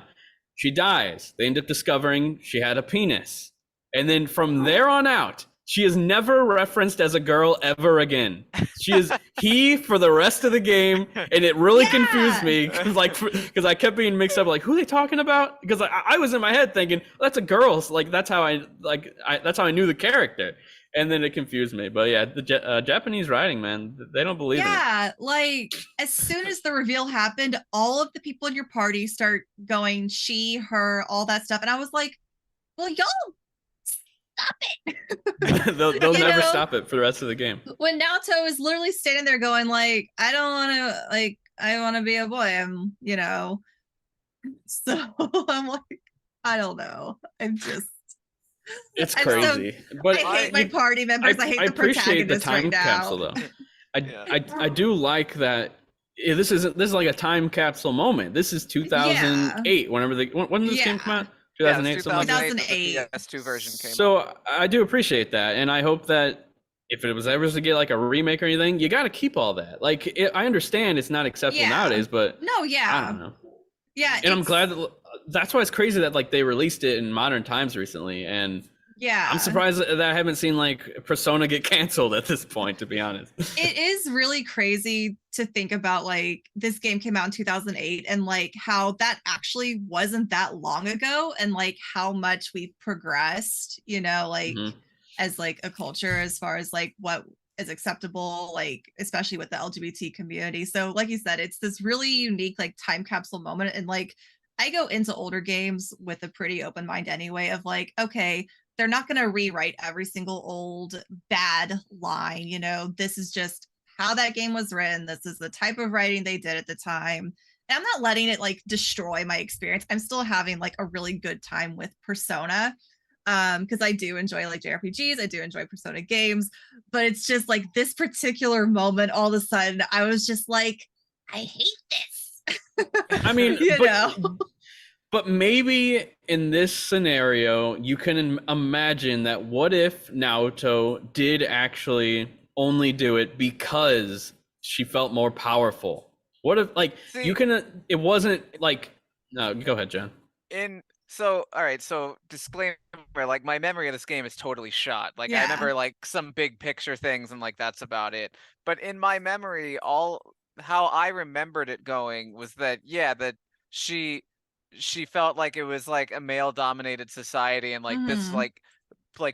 She dies. They end up discovering she had a penis. And then from there on out, she is never referenced as a girl ever again. She is he for the rest of the game, and it really confused me because I kept being mixed up. Like, who are they talking about? Because I was in my head thinking, well, that's a girl. So, like that's how I knew the character, and then it confused me. But yeah, the Japanese writing, man, they don't believe in it. Yeah, like as soon as the reveal happened, all of the people in your party start going she, her, all that stuff, and I was like, well, y'all. Stop it. they'll never stop it for the rest of the game. When Naoto is literally standing there going like, I don't want to, like, I want to be a boy. I'm, you know. So I'm like, I don't know. I'm just. It's crazy. But I hate my party members. I hate the protagonist right now. Capsule, though. I do like that. This is like a time capsule moment. This is 2008. Whenever when did this game come out? 2008, 2008. The PS2 version came out. So I do appreciate that, and I hope that if it was ever to get like a remake or anything, you got to keep all that. Like I understand it's not acceptable nowadays, but I don't know. Yeah, and I'm glad that's why it's crazy that like they released it in modern times recently, and Yeah. I'm surprised that I haven't seen like Persona get canceled at this point, to be honest. It is really crazy to think about, like, this game came out in 2008 and like how that actually wasn't that long ago, and like how much we've progressed, you know, like as like a culture, as far as like what is acceptable, like especially with the LGBT community. So like you said, it's this really unique like time capsule moment. And like I go into older games with a pretty open mind anyway, of like, okay, they're not going to rewrite every single old bad line. You know, this is just how that game was written. This is the type of writing they did at the time. And I'm not letting it like destroy my experience. I'm still having like a really good time with Persona, because I do enjoy like JRPGs. I do enjoy Persona games, but it's just like this particular moment, all of a sudden I was just like, I hate this. I mean, you know. But maybe in this scenario, you can imagine that what if Naoto did actually only do it because she felt more powerful? What if, like, you can, it wasn't like, no, go ahead, John. So, all right, so disclaimer, like my memory of this game is totally shot. Like I remember like some big picture things and like that's about it. But in my memory, how I remembered it going was that, yeah, that she felt like it was like a male dominated society, and like this like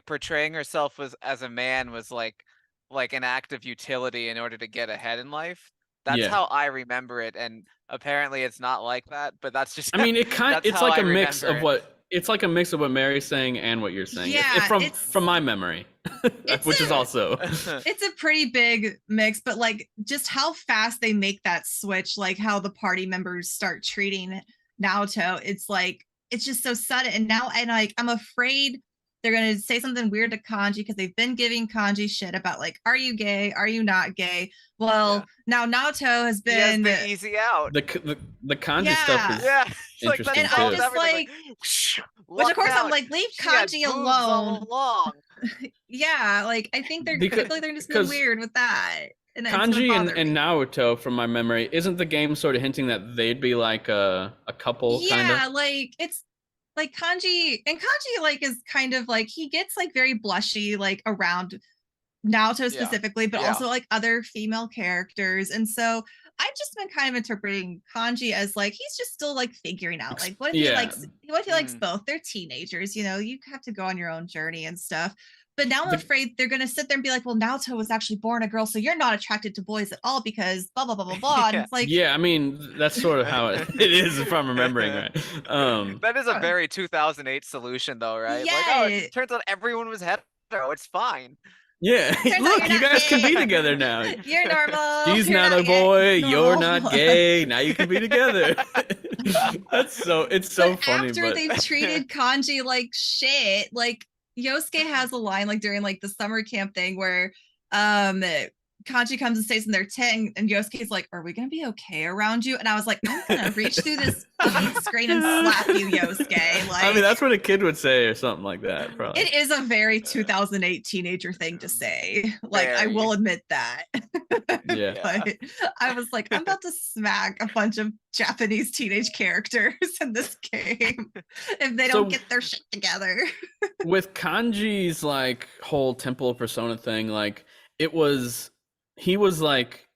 portraying herself as a man was like an act of utility in order to get ahead in life. That's how I remember it, and apparently it's not like that, but that's just, I mean, it's like a mix of what Mary's saying and what you're saying. Yeah, from my memory, which is also it's a pretty big mix, but like just how fast they make that switch, like how the party members start treating Naoto, it's like it's just so sudden. And now, and like I'm afraid they're gonna say something weird to Kanji, because they've been giving Kanji shit about like, are you gay? Are you not gay? Well, now Naoto has been the easy out. The Kanji stuff is interesting and I'm just like, which of course I'm like, leave Kanji alone. Yeah, like I think they're just being weird with that. And Kanji and Naoto, from my memory, isn't the game sort of hinting that they'd be like a couple? Yeah, like it's like Kanji like is kind of like, he gets like very blushy like around Naoto specifically, but also like other female characters. And so I've just been kind of interpreting Kanji as like he's just still like figuring out like what if he likes both. They're teenagers, you know, you have to go on your own journey and stuff. But now I'm afraid they're going to sit there and be like, well, Naoto was actually born a girl, so you're not attracted to boys at all because blah, blah, blah, blah, blah. And it's like... Yeah, I mean, that's sort of how it is, if I'm remembering right. That is a very 2008 solution, though, right? Yeah. Like, oh, it turns out everyone was hetero. It's fine. Yeah, look, you guys can be together now. You're normal. She's not a boy. You're not gay. Now you can be together. It's so funny. After they've treated Kanji like shit, like Yosuke has a line like during like the summer camp thing where Kanji comes and stays in their tent, and Yosuke's like, are we gonna be okay around you? And I was like, I'm gonna reach through this screen and slap you, Yosuke. Like, I mean, that's what a kid would say or something like that, probably. It is a very 2008 teenager thing to say. Like, I will admit that. Yeah. But I was like, I'm about to smack a bunch of Japanese teenage characters in this game if they don't get their shit together. With Kanji's like whole Temple of Persona thing, like he was like,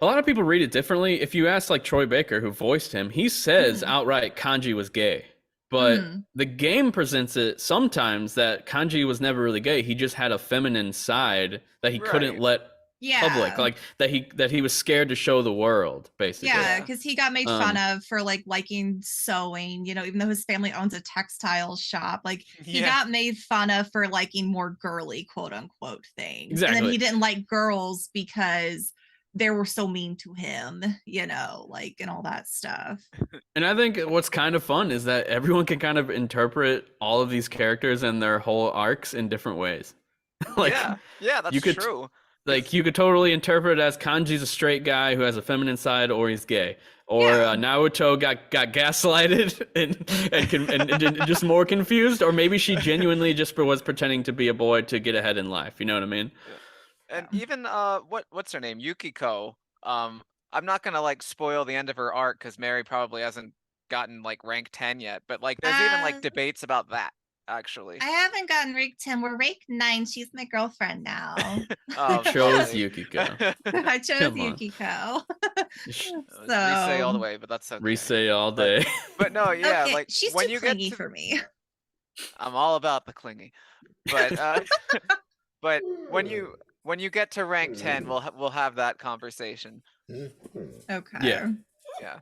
a lot of people read it differently. If you ask like Troy Baker, who voiced him, he says outright Kanji was gay. But the game presents it sometimes that Kanji was never really gay. He just had a feminine side that he couldn't let public, like that he was scared to show the world, basically. Yeah, because he got made fun of for like liking sewing, you know, even though his family owns a textile shop. Like he got made fun of for liking more girly, quote unquote, things. Exactly. And then he didn't like girls because they were so mean to him, you know, like, and all that stuff. And I think what's kind of fun is that everyone can kind of interpret all of these characters and their whole arcs in different ways. Like, yeah, that's true. Like, you could totally interpret it as Kanji's a straight guy who has a feminine side, or he's gay. Or Naoto got gaslighted and just more confused. Or maybe she genuinely just was pretending to be a boy to get ahead in life. You know what I mean? And even, what's her name? Yukiko. I'm not going to, like, spoil the end of her arc because Mary probably hasn't gotten, like, rank 10 yet. But, like, there's even, like, debates about that. actually. I haven't gotten rank 10. We're rank 9. She's my girlfriend now. Oh, You chose lovely. Yukiko. I chose Come on. Yukiko. Resay all the way, but that's okay. Resay all day. But no, yeah, Okay, like she's when too you clingy get to, for me. I'm all about the clingy, but but when you get to rank 10, we'll have that conversation. Okay. Yeah. Yeah.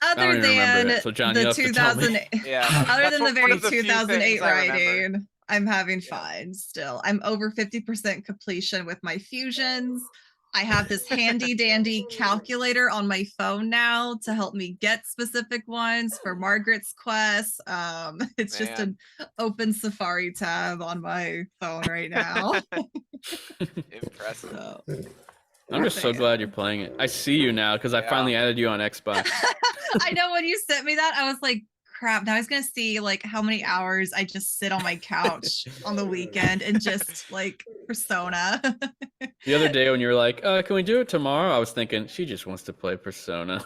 I don't Other even remember than it, so John, you the have to tell me. 2008, Yeah. other That's than the one very of the few 2008 things I remember. writing, I'm having Yeah. fun still. I'm over 50% completion with my fusions. I have this handy dandy calculator on my phone now to help me get specific ones for Margaret's quest. It's just Man. an open Safari tab on my phone right now. Impressive. So, I'm just so glad you're playing it. I see you now because I finally added you on Xbox. I know when you sent me that, I was like, crap. Now I was gonna see like how many hours I just sit on my couch on the weekend and just like Persona. The other day when you were like, can we do it tomorrow? I was thinking, she just wants to play Persona.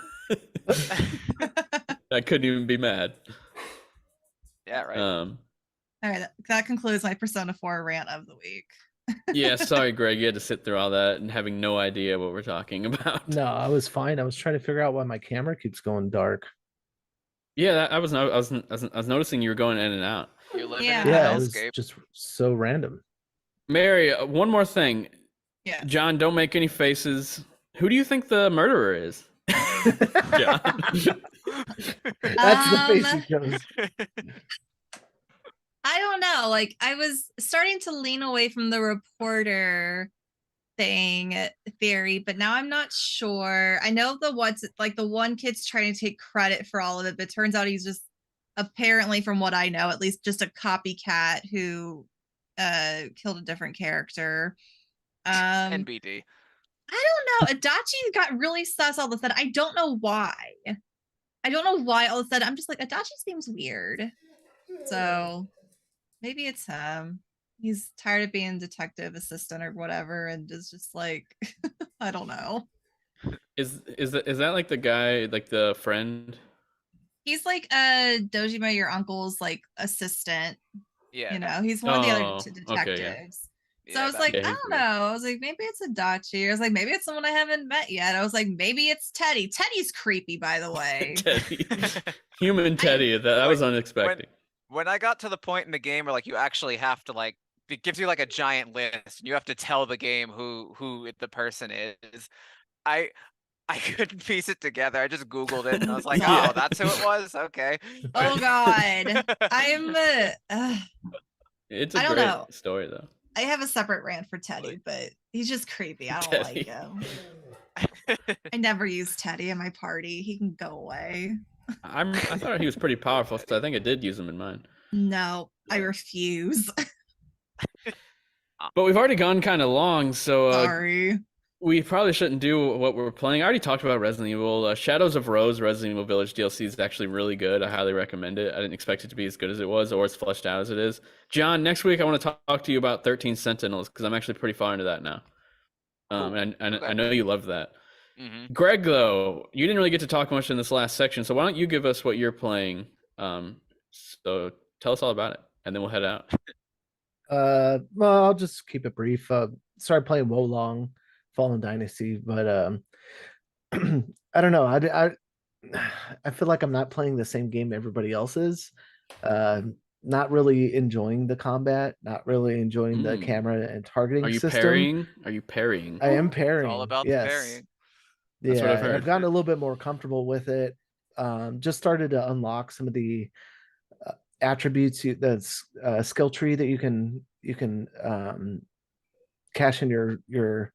I couldn't even be mad. Yeah, right. All right, that concludes my Persona 4 rant of the week. Yeah, sorry, Greg. You had to sit through all that and having no idea what we're talking about. No, I was fine. I was trying to figure out why my camera keeps going dark. Yeah, I was noticing you were going in and out. You're living Yeah. in a Yeah, it was hellscape. just so random. Mary, one more thing. Yeah. John, don't make any faces. Who do you think the murderer is? John. That's the face he chose. I don't know. Like I was starting to lean away from the reporter thing theory, but now I'm not sure. I know the one kid's trying to take credit for all of it, but it turns out he's just apparently, from what I know, at least just a copycat who killed a different character. NBD. I don't know. Adachi got really sus all of a sudden. I don't know why. All of a sudden I'm just like, Adachi seems weird. So maybe it's him. He's tired of being detective assistant or whatever, and is just like, I don't know. Is that like the guy, like the friend? He's like Dojima, your uncle's like assistant. Yeah. You know, he's one of the other detectives. Okay, yeah. So I was like, I don't know. I was like, maybe it's Adachi. I was like, maybe it's someone I haven't met yet. I was like, maybe it's Teddy. Teddy's creepy, by the way. Teddy. Human Teddy. That was unexpected. When I got to the point in the game where like you actually have to like, it gives you like a giant list and you have to tell the game who the person is. I couldn't piece it together. I just Googled it and I was like, Yeah. oh, that's who it was? Okay. Oh God. It's a I don't great know. story though. I have a separate rant for Teddy, but he's just creepy. I don't like him. I never use Teddy in my party. He can go away. I thought he was pretty powerful, so I think I did use him in mine. No, I refuse. But we've already gone kind of long, so Sorry. we probably shouldn't do what we're playing. I already talked about Resident Evil. Shadows of Rose Resident Evil Village DLC is actually really good. I highly recommend it. I didn't expect it to be as good as it was or as fleshed out as it is. John, next week I want to talk to you about 13 Sentinels because I'm actually pretty far into that now. And I know you love that. Mm-hmm. Greg, though, you didn't really get to talk much in this last section, so why don't you give us what you're playing? So tell us all about it, and then we'll head out. Well, I'll just keep it brief. Started playing Wolong Fallen Dynasty, but I don't know. I feel like I'm not playing the same game everybody else is. Not really enjoying the combat, not really enjoying the camera and targeting system. Parrying? Are you parrying? I am parrying. It's all about the parrying. That's what I've heard. I've gotten a little bit more comfortable with it. Just started to unlock some of the attributes, that's skill tree that you can cash in your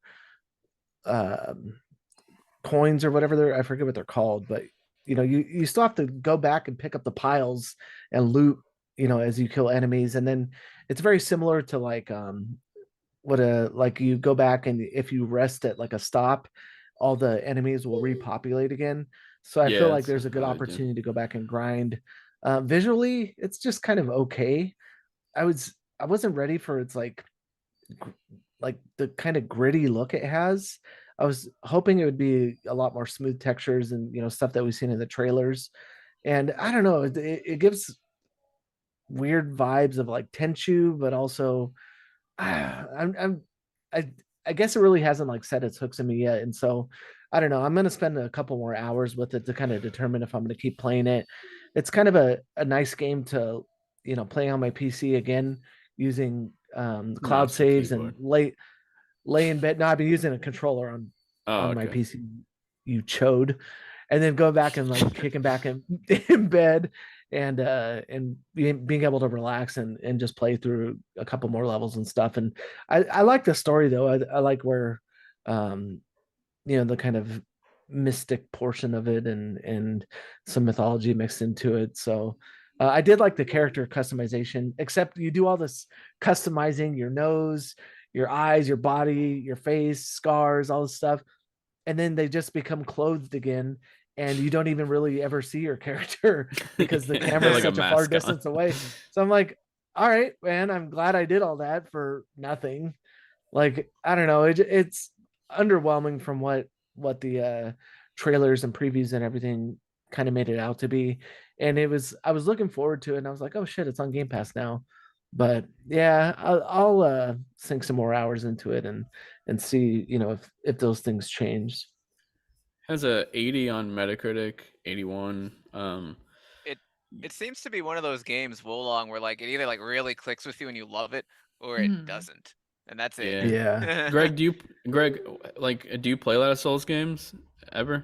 coins or whatever I forget what they're called, but you still have to go back and pick up the piles and loot, as you kill enemies. And then it's very similar to like you go back and if you rest at like a stop, all the enemies will repopulate again. So I feel like there's a good opportunity to go back and grind. Visually, it's just kind of okay. I wasn't ready for its like the kind of gritty look it has. I was hoping it would be a lot more smooth textures and stuff that we've seen in the trailers. And I don't know, it gives weird vibes of like Tenchu, but also I'm I guess it really hasn't like set its hooks in me yet, and so I don't know. I'm gonna spend a couple more hours with it to kind of determine if I'm gonna keep playing it. It's kind of a nice game to play on my PC again using cloud Mouse and saves and keyboard. lay in bed. No, I've been using a controller on my okay. PC. You chode, and then go back and like kicking back in bed and being able to relax and just play through a couple more levels and stuff. And I like the story though. I like where the kind of mystic portion of it and some mythology mixed into it. So I did like the character customization, except you do all this customizing your nose, your eyes, your body, your face, scars, all this stuff. And then they just become clothed again. And you don't even really ever see your character because the camera is like such a far distance away. So I'm like, all right, man, I'm glad I did all that for nothing. Like, I don't know. It's underwhelming from what the trailers and previews and everything kind of made it out to be. And I was looking forward to it and I was like, oh shit, it's on Game Pass now. But yeah, I'll sink some more hours into it and see, if those things change. Has a 80 on Metacritic, 81. It seems to be one of those games, Wolong, where like it either like really clicks with you and you love it, or it doesn't, and that's it. Yeah. Greg, do you play a lot of Souls games ever?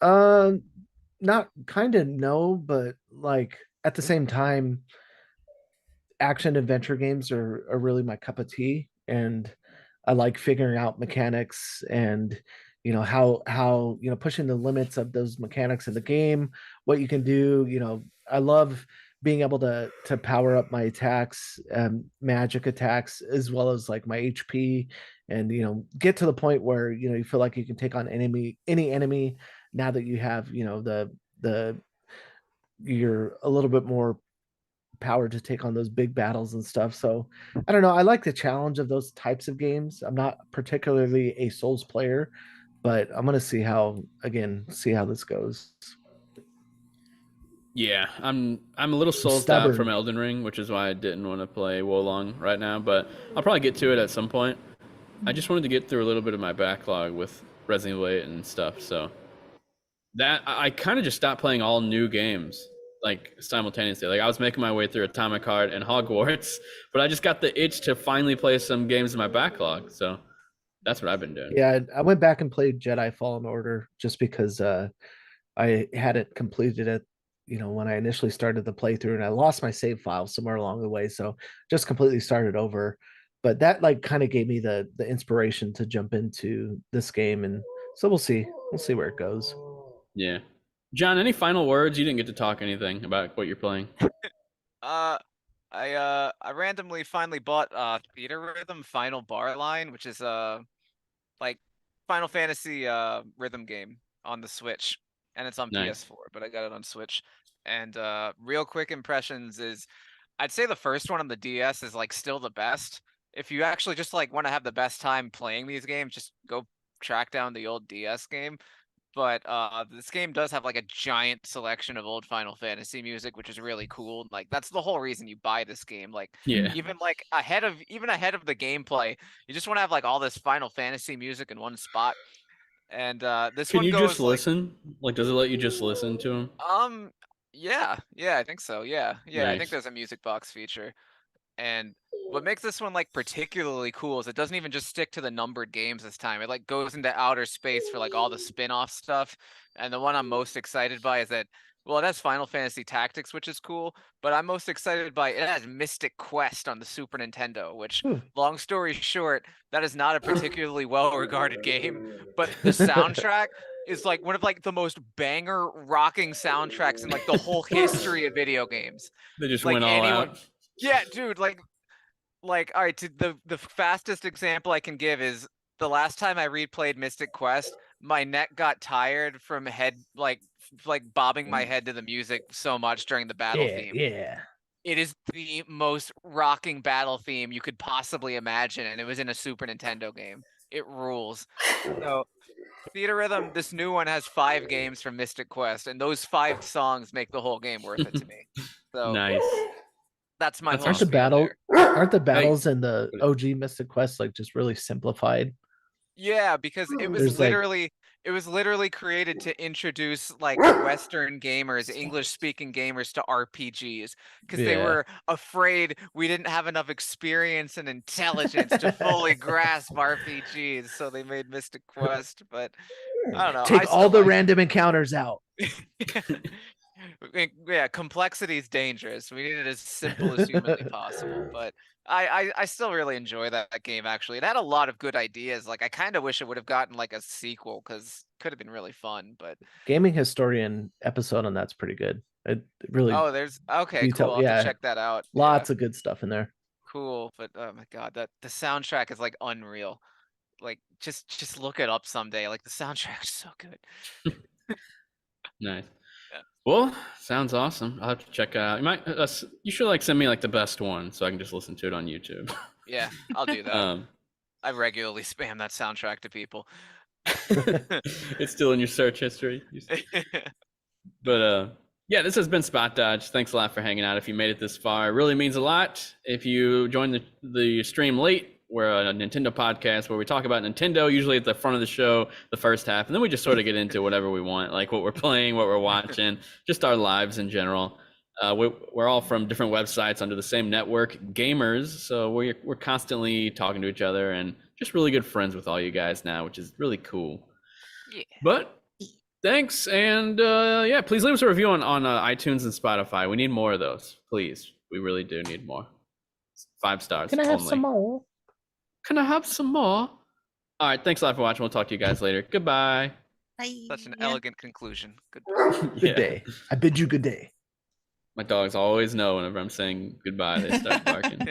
Not kind of no, but like at the same time, action adventure games are really my cup of tea, and I like figuring out mechanics and how pushing the limits of those mechanics in the game, what you can do. I love being able to power up my attacks, magic attacks, as well as like my HP, and get to the point where you feel like you can take on any enemy now that you have the you're a little bit more power to take on those big battles and stuff. So I don't know. I like the challenge of those types of games. I'm not particularly a Souls player, but I'm gonna see how this goes. Yeah, I'm a little soulsed out from Elden Ring, which is why I didn't want to play Wolong right now, but I'll probably get to it at some point. I just wanted to get through a little bit of my backlog with Resident Evil 8 and stuff, so that I kind of just stopped playing all new games like simultaneously. Like I was making my way through Atomic Heart and Hogwarts, but I just got the itch to finally play some games in my backlog. So that's what I've been doing. Yeah, I went back and played Jedi Fallen Order just because I had it completed at when I initially started the playthrough, and I lost my save file somewhere along the way, so just completely started over. But that like kind of gave me the inspiration to jump into this game, and so we'll see where it goes. Yeah. John, any final words? You didn't get to talk anything about what you're playing. I randomly finally bought Theater Rhythm Final Bar Line, which is like Final Fantasy rhythm game on the Switch, and it's on PS4, but I got it on Switch. And real quick impressions is I'd say the first one on the DS is like still the best. If you actually just like want to have the best time playing these games, just go track down the old DS game. But this game does have like a giant selection of old Final Fantasy music, which is really cool. Like that's the whole reason you buy this game. Like even like ahead of the gameplay, you just want to have like all this Final Fantasy music in one spot. And this Can one you goes just listen? Like, does it let you just listen to them? Yeah, I think so. Yeah, Nice. I think there's a music box feature. And what makes this one like particularly cool is it doesn't even just stick to the numbered games this time. It like goes into outer space for like all the spin-off stuff. And the one I'm most excited by is that, well, it has Final Fantasy Tactics, which is cool, but I'm most excited by it has Mystic Quest on the Super Nintendo, which long story short, that is not a particularly well-regarded game, but the soundtrack is like one of like the most banger rocking soundtracks in like the whole history of video games. They just like went all out. Yeah, dude, like all right, the fastest example I can give is the last time I replayed Mystic Quest, my neck got tired from like bobbing my head to the music so much during the battle theme. Yeah. It is the most rocking battle theme you could possibly imagine, and it was in a Super Nintendo game. It rules. So Theater Rhythm, this new one has 5 games from Mystic Quest, and those 5 songs make the whole game worth it to me. So Nice. that's my That's whole awesome. spiel there. Aren't the battles in the OG Mystic Quest like just really simplified? Yeah, because it was There's like literally created to introduce like Western gamers, English speaking gamers to RPGs because they were afraid we didn't have enough experience and intelligence to fully grasp RPGs. So they made Mystic Quest, but I don't know. take all the random encounters out. Yeah, complexity is dangerous. We need it as simple as humanly possible. But I still really enjoy that game. Actually, it had a lot of good ideas. Like I kind of wish it would have gotten like a sequel because it could have been really fun. But Gaming Historian episode on that's pretty good. It really there's okay, cool. I'll have to check that out. Lots of good stuff in there. Cool, but oh my god, that the soundtrack is like unreal. Like just look it up someday. Like the soundtrack is so good. Nice. Well, sounds awesome. I'll have to check out. You should like send me like the best one so I can just listen to it on YouTube. Yeah, I'll do that. I regularly spam that soundtrack to people. It's still in your search history. But yeah, this has been Spot Dodge. Thanks a lot for hanging out. If you made it this far, it really means a lot. If you joined the stream late, we're a Nintendo podcast where we talk about Nintendo, usually at the front of the show, the first half, and then we just sort of get into whatever we want, like what we're playing, what we're watching, just our lives in general. We're all from different websites under the same network, gamers, so we're constantly talking to each other and just really good friends with all you guys now, which is really cool. Yeah. But thanks, and yeah, please leave us a review on iTunes and Spotify. We need more of those, please. We really do need more. 5 stars. Can I have some more? Can I have some more? All right, thanks a lot for watching. We'll talk to you guys later. Goodbye. Bye. Such an elegant conclusion. Goodbye. Good day. I bid you good day. My dogs always know whenever I'm saying goodbye, they start barking.